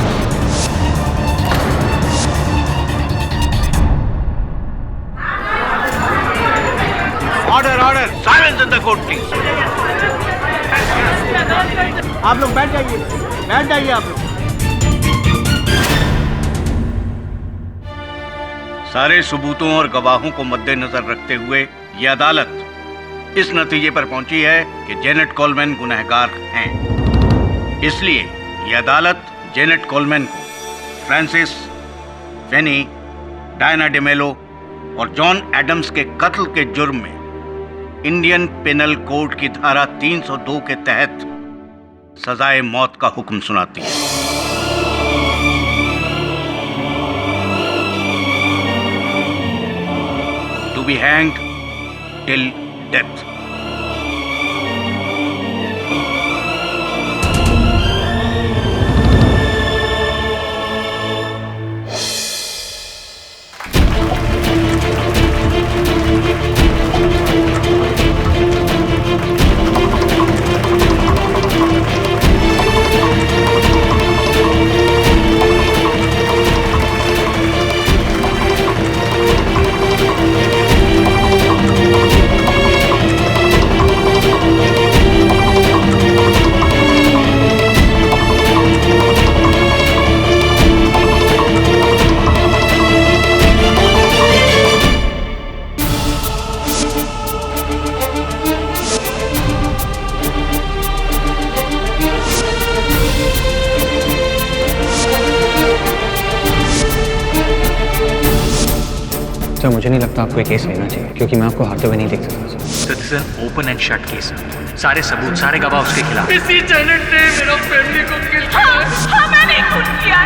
Order, order, silence in the court please. आप लोग बैठ जाइए आप लोग। सारे सबूतों और गवाहों को मद्देनजर रखते हुए यह अदालत इस नतीजे पर पहुंची है कि जैनेट कोलमैन गुनहगार हैं। इसलिए यह अदालत जैनेट कोलमैन को फ्रांसिस, फेनी, डायना डिमेलो और जॉन एडम्स के कत्ल के जुर्म में इंडियन पेनल कोड की धारा 302 के तहत सजाए मौत का हुक्म सुनाती है। To be hanged till death. Sir मुझे नहीं लगता आपको ये केस लेना चाहिए, क्योंकि मैं आपको हारते हुए नहीं देख सकता sir. Sir this is open and shut case. सारे सबूत, सारे गवाह उसके खिलाफ। इसी जेनेट ने मेरा फैमिली को किल किया। हाँ मैंने खून किया।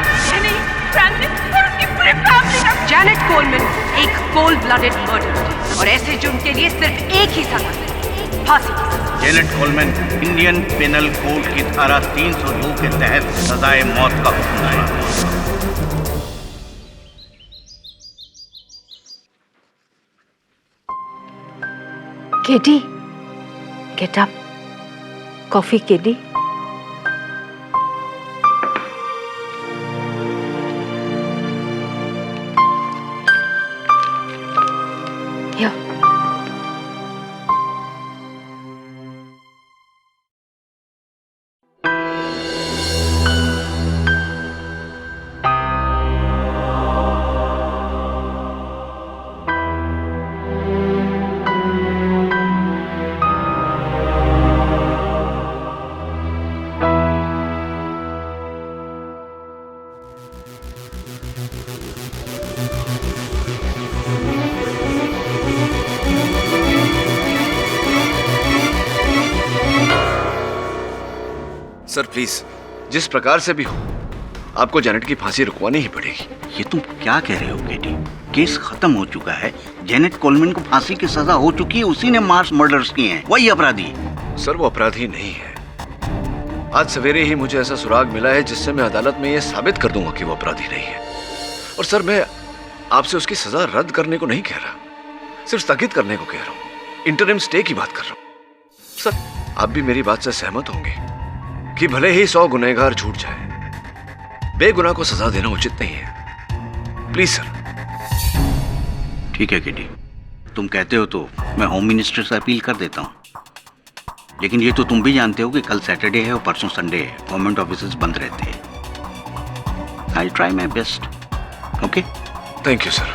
नहीं, फ्रांसिस और उसकी पूरी फैमिली का। जैनेट कोलमैन एक कोल्ड ब्लडेड मर्डर और ऐसे जुर्म के लिए सिर्फ एक ही सजा, फांसी की सजा। Janet Coleman Indian Penal Code की धारा 302 के तहत सजाए मौत का हुक्म है। KD, get up. Coffee, Keडी. Here. Sir please, जिस प्रकार से भी हो आपको जेनेट की फांसी रुकवानी ही पड़ेगी। ये तुम क्या कह रहे हो केडी? केस खत्म हो चुका है। जेनेट कोलमैन को फांसी की सजा हो चुकी है। उसी ने मास मर्डर्स किए हैं, वही अपराधी। सर वो अपराधी नहीं है। आज सवेरे ही मुझे ऐसा सुराग मिला है जिससे मैं अदालत में यह साबित कर दूंगा कि वो अपराधी नहीं है। और सर मैं आपसे उसकी सजा रद्द करने को नहीं कह रहा, सिर्फ स्थगित करने को कह रहा हूं। इंटरिम स्टे की बात कर रहा हूं। सर आप भी मेरी बात से सहमत होंगे कि भले ही 100 गुनहगार छूट जाए, बेगुनाह को सजा देना उचित नहीं है। Please sir. ठीक है केडी, तुम कहते हो तो मैं होम मिनिस्टर से अपील कर देता हूँ। लेकिन ये तो तुम भी जानते हो कि कल सैटरडे है और परसों संडे है, गवर्नमेंट ऑफिसेज बंद रहते हैं। I try my best. Okay, thank you sir.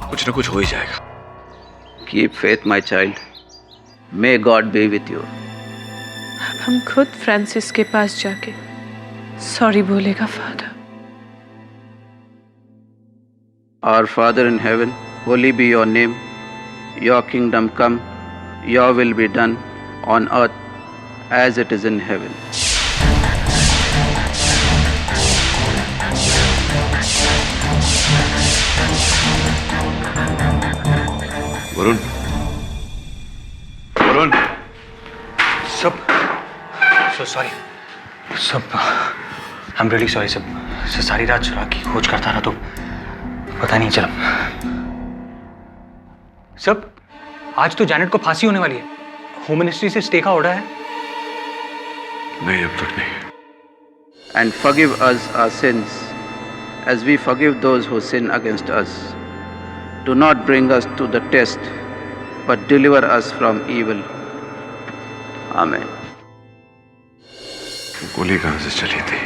कुछ ना कुछ हो ही जाएगा। Keep faith my child, may God B with you. हम खुद फ्रांसिस के पास जाके सॉरी बोलेगा father. Our Father in heaven, holy be your name. Your kingdom come, your will be done on earth as it is in heaven. Varun, Varun, सब so sorry सब, I am really sorry सब। सारी रात सुराग की खोज करता रहा तो पता नहीं चला। सब आज तो जेनेट को फांसी होने वाली है। होम मिनिस्ट्री से स्टे का ऑर्डर है। नहीं अब तक नहीं। And forgive us our sins as we forgive those who sin against us. Do not bring us to the test, but deliver us from evil. Amen. गोली कहां से चली थी?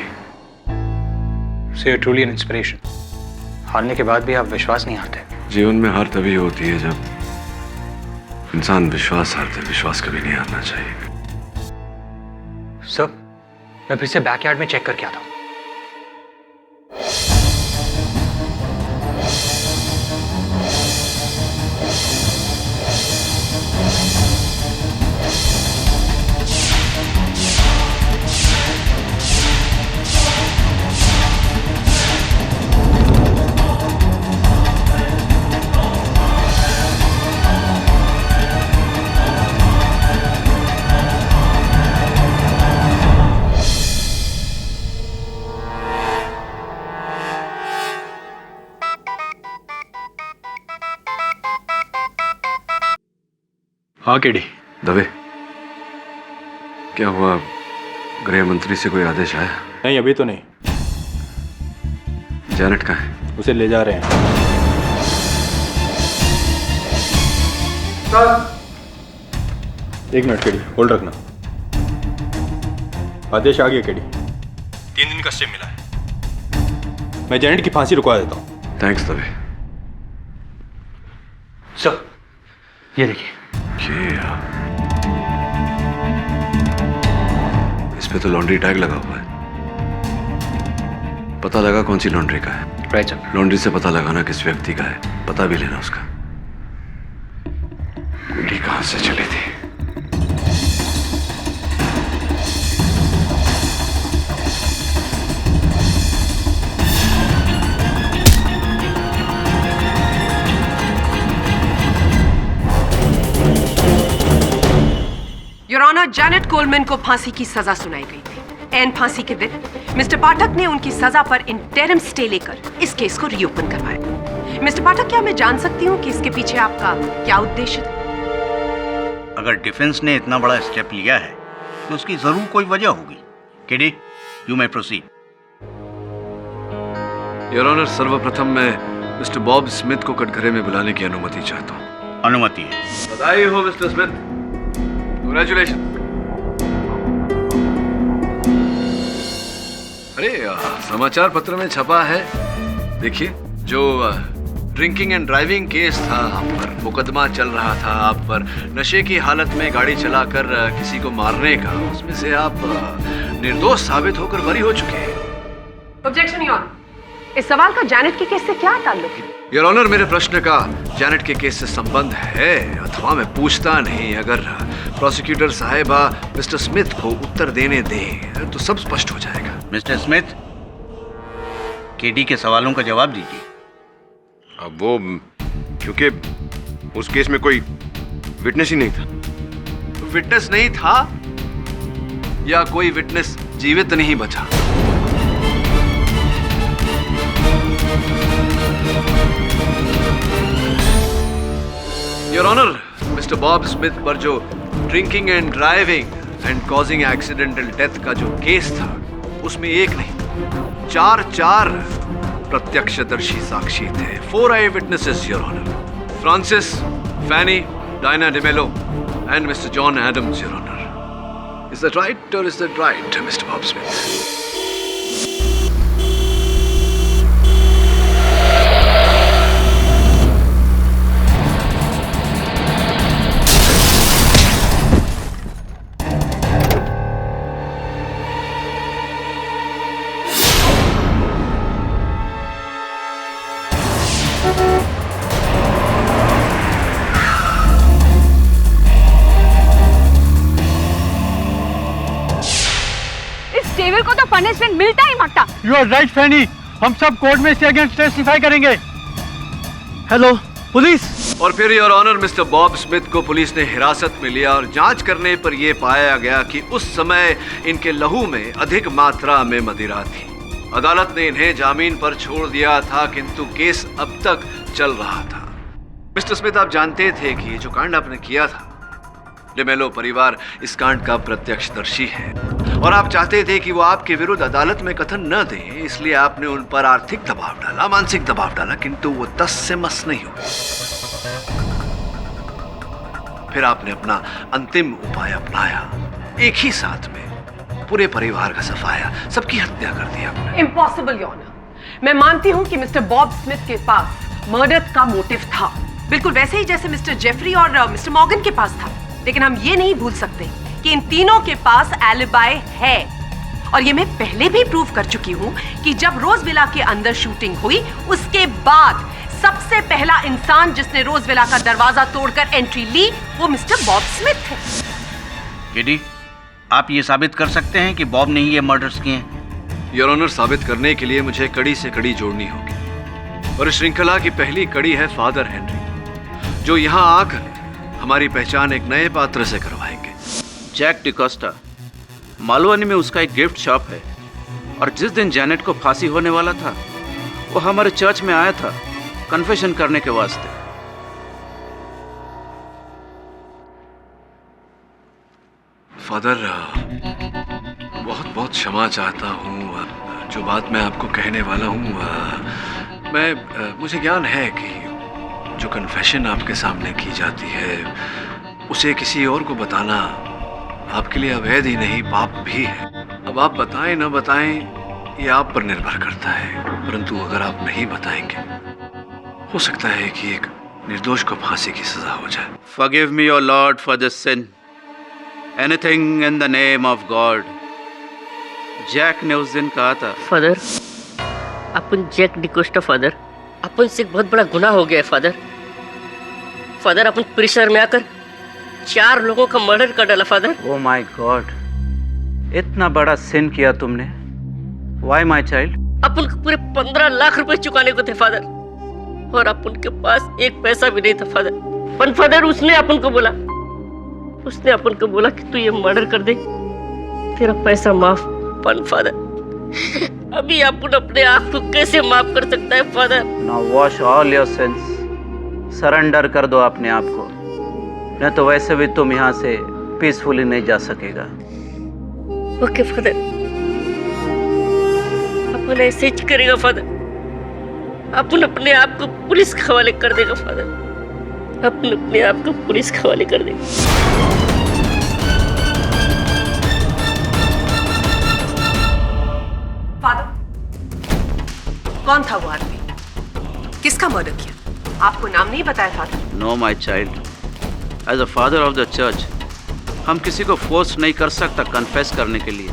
So you're truly an inspiration. हारने के बाद भी आप विश्वास नहीं हारते। जीवन में हार तभी होती है जब इंसान विश्वास हारते। विश्वास कभी नहीं हारना चाहिए। सर मैं फिर से बैकयार्ड में चेक करके आता हूँ। हाँ केडी। दवे, क्या हुआ? गृह मंत्री से कोई आदेश आया? नहीं अभी तो नहीं। जेनेट कहाँ है? उसे ले जा रहे हैं। एक मिनट केडी, होल्ड रखना। आदेश आ गया केडी। 3 दिन का स्टे मिला है। मैं जेनेट की फांसी रुकवा देता हूँ। थैंक्स दवे। सर ये देखिए। इस पे तो लॉन्ड्री टैग लगा हुआ है। पता लगा कौन सी लॉन्ड्री का है? Right sir. लॉन्ड्री से पता लगाना किस व्यक्ति का है, पता भी लेना उसका। कुंडी कहां से चली थी? योर ऑनर, जैनेट कोलमैन को फांसी की सजा सुनाई गई थी। एन फांसी के दिन मिस्टर पाठक ने उनकी सजा पर इंटरिम स्टे लेकर इस केस को रीओपन करवाया। मिस्टर पाठक, क्या मैं जान सकती हूँ कि इसके पीछे आपका क्या उद्देश्य था? अगर डिफेंस ने इतना बड़ा स्टेप लिया है तो उसकी जरूर कोई वजह होगी। KD, you may proceed. Your honour, सर्वप्रथम मैं मिस्टर बॉब स्मिथ को कटघरे में बुलाने की अनुमति चाहता हूँ। अनुमति है। बधाई हो मिस्टर स्मिथ, कांग्रेचुलेशन। अरे समाचार पत्र में छपा है, देखिए, जो ड्रिंकिंग एंड ड्राइविंग केस था, आप पर मुकदमा चल रहा था, आप पर नशे की हालत में गाड़ी चलाकर किसी को मारने का, उसमें से आप निर्दोष साबित होकर बरी हो चुके हैं। ऑब्जेक्शन योर ऑनर, इस सवाल का जैनेट के केस से क्या ताल्लुक है? योर ऑनर, मेरे प्रश्न का जैनेट के केस से संबंध है अथवा मैं पूछता नहीं। अगर प्रोसिक्यूटर साहिबा मिस्टर स्मिथ को उत्तर देने दें तो सब स्पष्ट हो जाएगा। मिस्टर स्मिथ, केडी के सवालों का जवाब दीजिए। अब वो, क्योंकि उस केस में कोई विटनेस ही नहीं था। विटनेस नहीं था या कोई विटनेस जीवित नहीं बचा? Your honour, mister Bob Smith पर जो drinking and driving and causing accidental death का जो केस था, उसमें एक नहीं, चार प्रत्यक्षदर्शी साक्षी थे। 4 eye witnesses your honour. Francis, Fanny, Diana D'Mello and mister John Adams your honour. Is that right और is that right mister Bob Smith? Devil को तो पनिशमेंट मिलता ही मांगता। यू आर राइट फैनी, हम सब कोर्ट में इसके अगेंस्ट टेस्टिफाई करेंगे। Hello police. और फिर your honour, mister Bob Smith को पुलिस ने हिरासत में लिया और जांच करने पर यह पाया गया कि उस समय इनके लहू में अधिक मात्रा में मदिरा थी। अदालत ने इन्हें जामीन पर छोड़ दिया था, किंतु केस अब तक चल रहा था। मिस्टर स्मिथ, आप जानते थे कि जो कांड आपने किया था, डिमेलो परिवार इस कांड का प्रत्यक्षदर्शी है और आप चाहते थे कि वो आपके विरुद्ध अदालत में कथन न दें, इसलिए आपने उन पर आर्थिक दबाव डाला, मानसिक दबाव डाला, किंतु वो तस से मस नहीं हुए। फिर आपने अपना अंतिम उपाय अपनाया, एक ही साथ में पूरे परिवार का सफाया, सबकी हत्या कर दी आपने। Impossible your honour. मैं मानती हूं कि मिस्टर बॉब स्मिथ के पास मर्डर का मोटिव था, बिल्कुल वैसे ही जैसे मिस्टर जेफरी और मिस्टर मॉर्गन के पास था। लेकिन हम ये नहीं भूल सकते कि इन तीनों के पास एलिबाई है, और ये मैं पहले भी प्रूव कर चुकी हूं कि जब रोज विला के अंदर शूटिंग हुई, उसके बाद सबसे पहला इंसान जिसने रोज विला का दरवाजा तोड़कर एंट्री ली, वो मिस्टर बॉब स्मिथ है। केडी, आप ये साबित कर सकते हैं कि बॉब ने ही ये मर्डर्स किए हैं? योर ऑनर, साबित करने के लिए मुझे कड़ी से कड़ी जोड़नी होगी, और इस श्रृंखला की पहली कड़ी है फादर हेनरी, जो यहाँ आकर हमारी पहचान एक नए पात्र से करवाएंगे। जैक डिकोस्टा, मालवनी में उसका एक गिफ्ट शॉप है, और जिस दिन जैनेट को फांसी होने वाला था, वो हमारे चर्च में आया था कन्फेशन करने के वास्ते। फादर, बहुत बहुत क्षमा चाहता हूँ, जो बात मैं आपको कहने वाला हूँ, मुझे ज्ञान है कि जो कन्फेशन आपके सामने की जाती है, उसे किसी और को बताना आपके लिए अवैध ही नहीं, पाप भी है। अब आप बताएं ना बताएं, ये आप पर निर्भर करता है, परंतु अगर आप नहीं बताएंगे, हो सकता है कि एक निर्दोष को फांसी की सजा हो जाए। Forgive me, O Lord, for this sin. Anything in the name of God. Jack ने उस दिन कहा था, फादर, अपन जैक डिकोस्टा फादर, अपन से एक बहुत बड़ा गुनाह हो गया है फादर। फादर अपन प्रेशर में आकर 4 लोगों का मर्डर कर डाला फादर। ओह माय गॉड, इतना बड़ा सिन किया तुमने। Why my child? अपन को पूरे 15 लाख रुपए चुकाने को थे फादर, और अपन के पास एक पैसा भी नहीं था फादर। पर फादर उसने अपन को बोला कि तू ये मर्डर कर दे, तेरा पैसा माफ। पर फादर अभी अपन अपने आप को कैसे माफ कर सकता है father? Now wash all your sins, surrender कर दो अपने आप को, नहीं तो वैसे भी तुम यहाँ से पीसफुली नहीं जा सकेगा। ओके फादर, अपन ऐसे ही करेगा फादर। अपन अपने आप को पुलिस के हवाले कर देगा फादर, अपन अपने आप को पुलिस के हवाले कर देगा। फादर, कौन था वो आदमी? किसका मर्डर किया? आपको नाम नहीं बताया फादर? No my child, as a father of the church हम किसी को फोर्स नहीं कर सकता कन्फेस करने के लिए।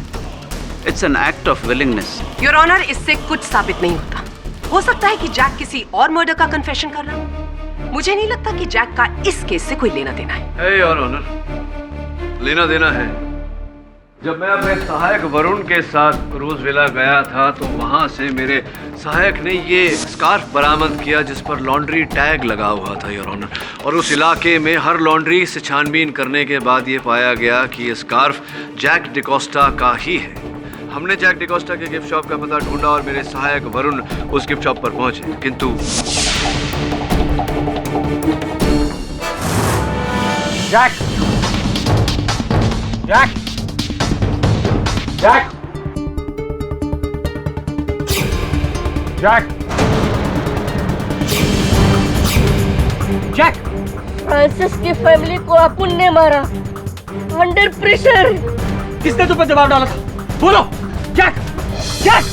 It's an act of willingness. Your honour, इससे कुछ साबित नहीं होता। हो सकता है कि जैक किसी और मर्डर का कन्फेशन कर रहा हो। मुझे नहीं लगता कि जैक का इस केस से कोई लेना देना है। योर ऑनर, लेना देना है। जब मैं अपने सहायक वरुण के साथ रोजविला गया था तो वहां से मेरे सहायक ने ये स्कार्फ बरामद किया जिस पर लॉन्ड्री टैग लगा हुआ था योर ऑनर, और उस इलाके में हर लॉन्ड्री से छानबीन करने के बाद ये पाया गया कि ये स्कार्फ जैक डिकोस्टा का ही है। हमने जैक डिकोस्टा के गिफ्ट शॉप का पता ढूंढा और मेरे सहायक वरुण उस गिफ्ट शॉप पर पहुंचे, किंतु Jack Jack Jack Jack Jack Francis की फैमिली को अपन ने मारा अंडर प्रेशर। किसने तुम पर दबाव डाला था? बोलो जैक जैक।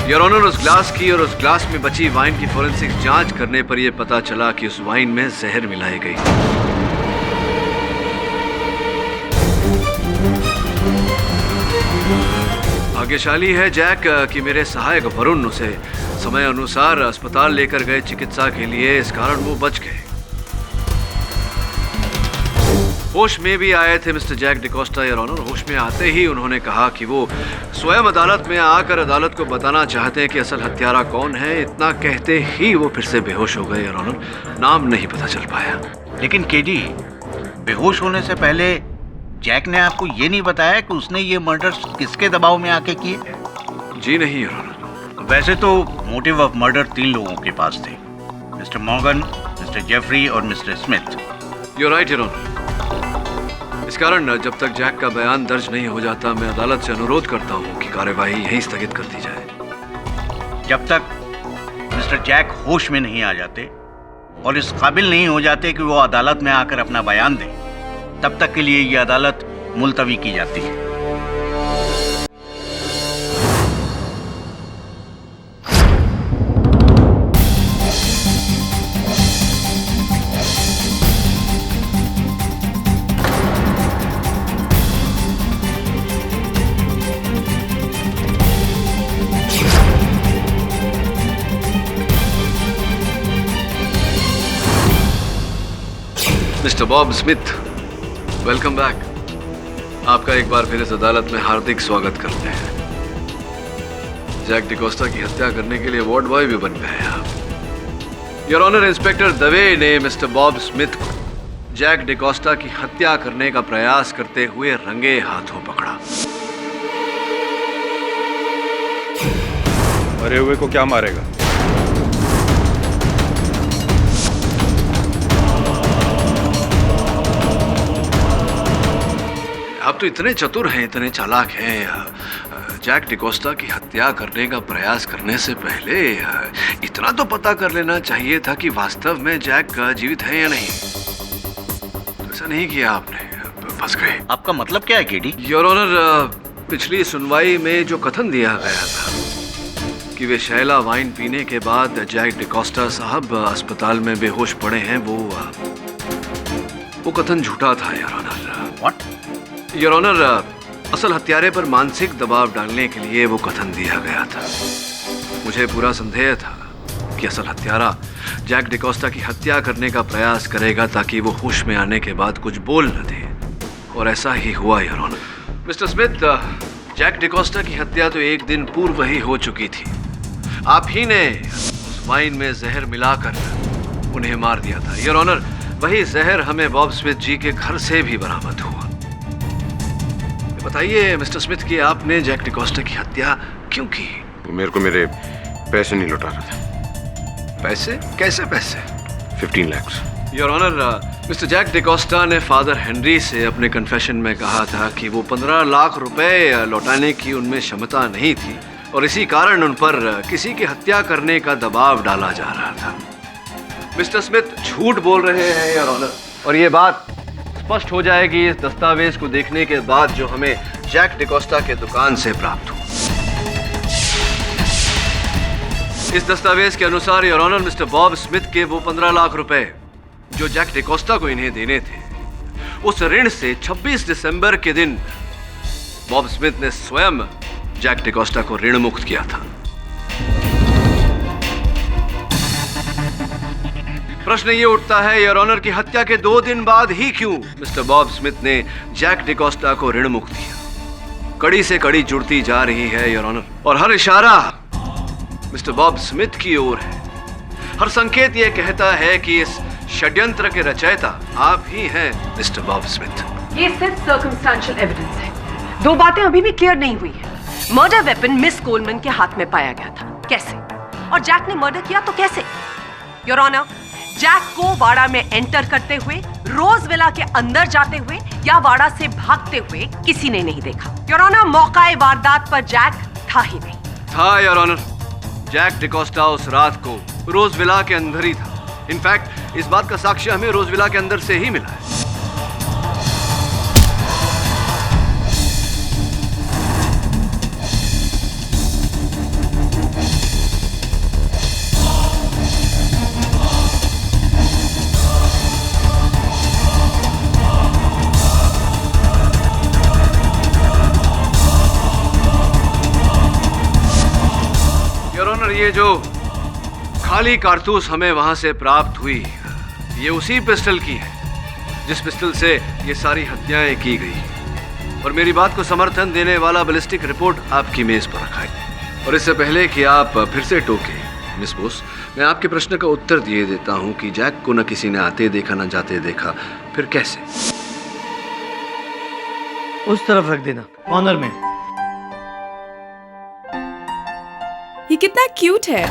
योर ऑनर, उस ग्लास की और उस ग्लास में बची वाइन की फोरेंसिक जांच करने पर यह पता चला कि उस वाइन में जहर मिलाई गई। भाग्यशाली है जैक कि मेरे सहायक वरुण उसे समय अनुसार अस्पताल लेकर गए चिकित्सा के लिए, इस कारण वो बच गए। होश में भी आए थे mister Jack D'Costa your honour. होश में आते ही उन्होंने कहा कि वो स्वयं अदालत में आकर अदालत को बताना चाहते हैं कि असल हत्यारा कौन है। इतना कहते ही वो फिर से बेहोश हो गए योर ऑनर। नाम नहीं पता चल पाया। लेकिन केडी, बेहोश होने से पहले जैक ने आपको ये नहीं बताया कि उसने ये मर्डर किसके दबाव में आके किए? जी नहीं योर ऑनर। वैसे तो मोटिव ऑफ मर्डर 3 लोगों के पास थे, मिस्टर मॉर्गन, मिस्टर जेफरी और mister Smith. You right your honour. इस कारण जब तक जैक का बयान दर्ज नहीं हो जाता मैं अदालत से अनुरोध करता हूं कि कार्यवाही यहीं स्थगित कर दी जाए। जब तक मिस्टर जैक होश में नहीं आ जाते और इस काबिल नहीं हो जाते कि वो अदालत में आकर अपना बयान दें, तब तक के लिए ये अदालत मुलतवी की जाती है। Mister Bob Smith, welcome back. आपका एक बार फिर इस अदालत में हार्दिक स्वागत करते हैं। जैक डिकोस्टा की हत्या करने के लिए वार्ड बॉय भी बन गए आप। योर ऑनर, इंस्पेक्टर दवे ने मिस्टर बॉब स्मिथ को जैक डिकोस्टा की हत्या करने का प्रयास करते हुए रंगे हाथों पकड़ा। मरे हुए को क्या मारेगा? आप तो इतने चतुर हैं, इतने चालाक हैं। जैक डिकोस्टा की हत्या करने का प्रयास करने से पहले इतना तो पता कर लेना चाहिए था कि वास्तव में जैक जीवित है या नहीं। ऐसा नहीं किया आपने, फंस गए। आपका मतलब क्या है केडी? योर ऑनर, पिछली सुनवाई में जो कथन दिया गया था कि वे शैला वाइन पीने के बाद जैक डिकोस्टा साहब अस्पताल में बेहोश पड़े हैं, वो कथन झूठा था your honour. What? Your honour, असल हत्यारे पर मानसिक दबाव डालने के लिए वो कथन दिया गया था। मुझे पूरा संदेह था कि असल हत्यारा जैक डिकोस्टा की हत्या करने का प्रयास करेगा ताकि वो होश में आने के बाद कुछ बोल न दे, और ऐसा ही हुआ your honour. Mister Smith, Jack D'Costa की हत्या तो एक दिन पूर्व ही हो चुकी थी। आप ही ने उस वाइन में जहर मिलाकर उन्हें मार दिया था योर ऑनर। वही जहर हमें बॉब स्मिथ जी के घर से भी बरामद हुआ। बताइए मिस्टर स्मिथ कि आपने जैक डिकोस्टा की हत्या क्यों की? मेरे को मेरे पैसे नहीं लौटा रहा था। पैसे? कैसे पैसे? 15 lakh. Your honour, mister Jack D'Costa ने फादर हेनरी से अपने कन्फेशन में कहा था कि वो 15 लाख रुपए लौटाने की उनमें क्षमता नहीं थी और इसी कारण उन पर किसी की हत्या करने का दबाव डाला जा रहा था। मिस्टर स्मिथ झूठ बोल रहे हैं योर ऑनर, और ये बात स्पष्ट हो जाएगी इस दस्तावेज को देखने के बाद जो हमें जैक डिकोस्टा के दुकान से प्राप्त हुआ। इस दस्तावेज के अनुसार your honour, mister Bob Smith के वो 15 लाख रुपए जो जैक डिकोस्टा को इन्हें देने थे, उस ऋण से 26 दिसंबर के दिन बॉब स्मिथ ने स्वयं जैक डिकोस्टा को ऋण मुक्त किया था। प्रश्न ये उठता है योर ऑनर की हत्या के 2 दिन बाद ही क्यों मिस्टर बॉब स्मिथ ने जैक डिकोस्टा को ऋण मुक्त किया? कड़ी से कड़ी जुड़ती जा रही है योर ऑनर, और हर इशारा मिस्टर बॉब स्मिथ की ओर है। हर संकेत यह कहता है कि इस षड्यंत्र के रचयिता आप ही हैं मिस्टर बॉब स्मिथ। ये सिर्फ सर्कमस्टेंशियल एविडेंस है। 2 बातें अभी भी क्लियर नहीं हुई है। मर्डर वेपन मिस कोलमैन के हाथ में पाया गया था, कैसे? और जैक ने मर्डर किया तो कैसे? योर ऑनर, जैक को वाड़ा में एंटर करते हुए, रोज विला के अंदर जाते हुए या वाड़ा से भागते हुए किसी ने नहीं देखा। योर ऑनर, मौकाए वारदात पर जैक था ही नहीं। था योर ऑनर। जैक डिकोस्टा उस रात को रोज विला के अंदर ही था। इनफैक्ट इस बात का साक्ष्य हमें रोज विला के अंदर से ही मिला है। ये जो खाली कारतूस हमें वहां से प्राप्त हुई, ये उसी पिस्टल की है जिस पिस्टल से ये सारी हत्याएं की गई। और मेरी बात को समर्थन देने वाला बैलिस्टिक रिपोर्ट आपकी मेज पर रखा है। और इससे पहले कि आप फिर से टोके मिस बोस, मैं आपके प्रश्न का उत्तर दिए देता हूं कि जैक को न किसी ने आते देखा न जाते देखा, फिर कैसे? उस तरफ रख देना, कॉर्नर में। ये कितना क्यूट है।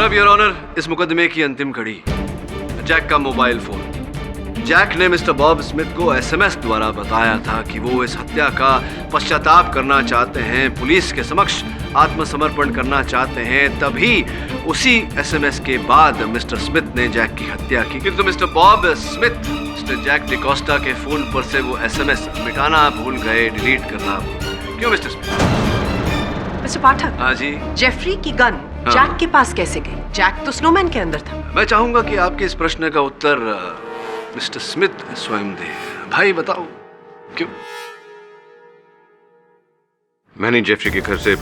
योर ऑनर, इस मुकदमे की अंतिम कड़ी, जैक का मोबाइल फोन। जैक ने मिस्टर बॉब स्मिथ को एसएमएस द्वारा बताया था कि वो इस हत्या का पश्चाताप करना चाहते हैं, पुलिस के समक्ष आत्मसमर्पण करना चाहते हैं। तभी उसी एसएमएस के बाद मिस्टर स्मिथ ने जैक की हत्या की। किंतु mister Bob Smith mister Jack D'Costa के फोन पर से वो एसएमएस मिटाना भूल गए, डिलीट करना। क्यों मिस्टर स्मिथ? मिस्टर पाठक। हाँ जी। जेफरी की गन जैक के पास कैसे गई? जैक तो स्नोमैन के अंदर था। मैं चाहूंगा कि आपके इस प्रश्न का उत्तर मिस्टर स्मिथ स्वयं दे। भाई बताओ क्यों? मैंने जेफरी के घर से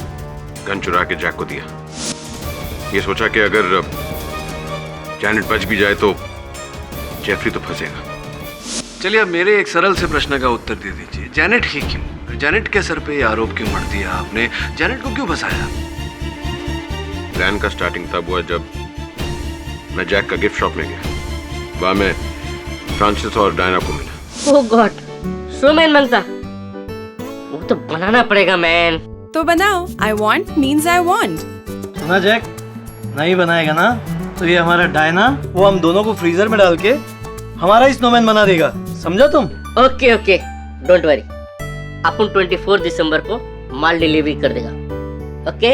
गन चुरा के जैक को दिया। ये सोचा कि अगर जैनेट बच भी जाए तो जेफरी तो फंसेगा। चलिए अब मेरे एक सरल से प्रश्न का उत्तर दे दीजिए, जैनेट ही क्यों? जैनेट के सर पे ये आरोप क्यों मढ़ दिया आपने? जैनेट को क्यों फंसाया? प्लान का स्टार्टिंग तब हुआ जब मैं जैक का गिफ्ट शॉप में गया। वहां मैं फ्रांसिस और डायना को मिला। ओह गॉड, स्नोमैन बनता? वो तो बनाना पड़ेगा मैन। तो बनाओ। I want means I want। सुना जैक, नहीं बनाएगा ना तो ये हमारा डायना वो हम दोनों को फ्रीजर में डाल के हमारा ही स्नोमैन बना देगा, समझा तुम? Okay okay, don't worry. अपन 24 दिसंबर को माल डिलीवरी कर देगा। ओके?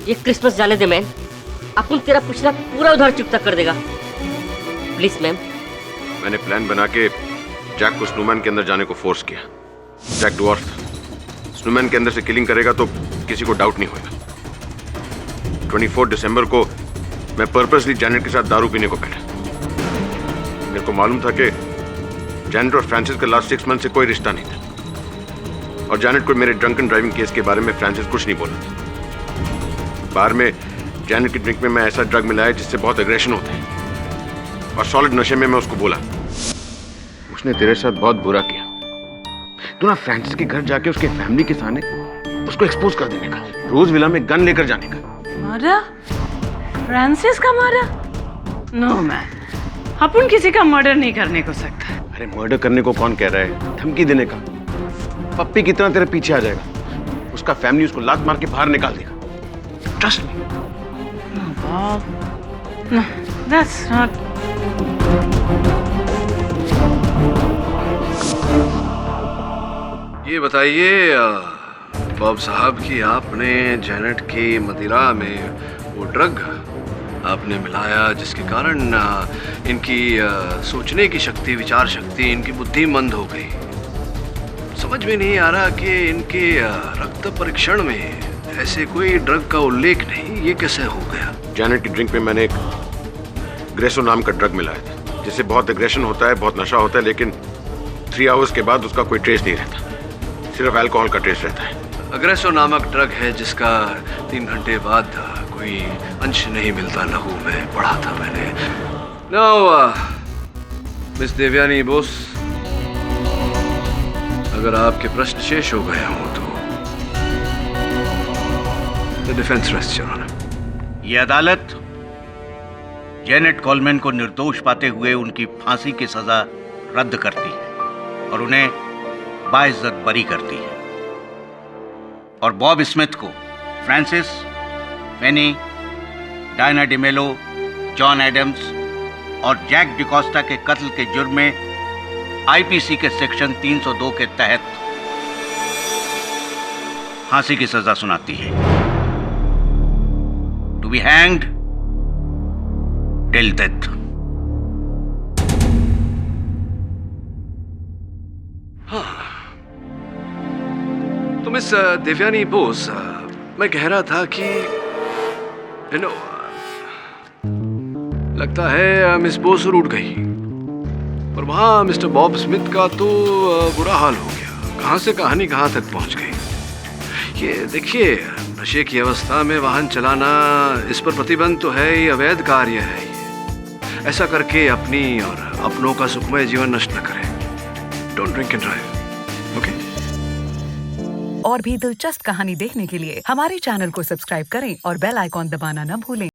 ये क्रिसमस जाने दे मैन, अपन तेरा पिछला पूरा उधार चुकता कर देगा। Please ma'am. मैंने प्लान बना के जैक को स्नोमैन के अंदर जाने को फोर्स किया। जैक डवार्फ था, स्नोमैन के अंदर से किलिंग करेगा तो किसी को डाउट नहीं होगा। 24 दिसंबर को मैं पर्पसली जैनेट के साथ दारू पीने को बैठा। मेरे को मालूम था कि जैनेट और फ्रांसिस का लास्ट 6 मंथ से कोई रिश्ता नहीं था, और जैनेट को मेरे ड्रंकन ड्राइविंग केस के बारे में फ्रांसिस कुछ नहीं बोला था। बार में जैनेट की ड्रिंक में मैं ऐसा ड्रग मिलाया जिससे बहुत एग्रेशन होता है, और सॉलिड नशे में मैं उसको बोला, उसने तेरे साथ बहुत बुरा किया। तू ना फ्रांसिस के घर जाके उसके फैमिली के सामने उसको एक्सपोज कर देने का, रोज विला में गन लेकर जाने का। मारा? फ्रांसिस का मारा? नो मैन, अपन किसी का मर्डर नहीं करने को सकता। अरे मर्डर करने को कौन कह रहा है? धमकी देने का। पप्पी की तरह तेरे पीछे आ जाएगा, उसका फैमिली उसको लात मार के बाहर निकाल देगा। Trust me. No, that's not. ये बताइए बॉब साहब कि आपने जैनेट की मदिरा में वो ड्रग आपने मिलाया जिसके कारण इनकी सोचने की शक्ति, विचार शक्ति, इनकी बुद्धि मंद हो गई। समझ में नहीं आ रहा कि इनके रक्त परीक्षण में ऐसे कोई ड्रग का उल्लेख नहीं, ये कैसे हो गया? जैनेट की ड्रिंक में मैंने एक ग्रेसो नाम का ड्रग मिलाया था, जिससे बहुत एग्रेशन होता है, बहुत नशा होता है, लेकिन 3 आवर्स के बाद उसका कोई ट्रेस नहीं रहता, सिर्फ अल्कोहल का ट्रेस रहता है। अग्रेसो नामक ड्रग है जिसका 3 घंटे बाद कोई अंश नहीं मिलता लहू में, पढ़ा था मैंने। नाउ मिस देवयानी बोस, अगर आपके प्रश्न शेष हो गए हों तो the defence rest your honour. ये अदालत जेनेट कोलमैन को निर्दोष पाते हुए उनकी फांसी की सजा रद्द करती है और उन्हें बाइज्जत बरी करती है, और बॉब स्मिथ को फ्रांसिस, फेनी, डायना डिमेलो, जॉन एडम्स और जैक डिकोस्टा के कत्ल के जुर्म में आईपीसी के सेक्शन 302 के तहत फांसी की सजा सुनाती है, to be hanged till death. तो मिस देवयानी बोस, मैं कह रहा था कि लगता है मिस बोस रूठ गई, और वहां मिस्टर बॉब स्मिथ का तो बुरा हाल हो गया। कहां से कहानी कहां तक पहुंच गई। ये देखिए, नशे की अवस्था में वाहन चलाना, इस पर प्रतिबंध तो है, ये अवैध कार्य है। ये ऐसा करके अपनी और अपनों का सुखमय जीवन नष्ट न करें। Don't drink and drive, okay? और भी दिलचस्प कहानी देखने के लिए हमारे चैनल को सब्सक्राइब करें और बेल आइकॉन दबाना न भूलें।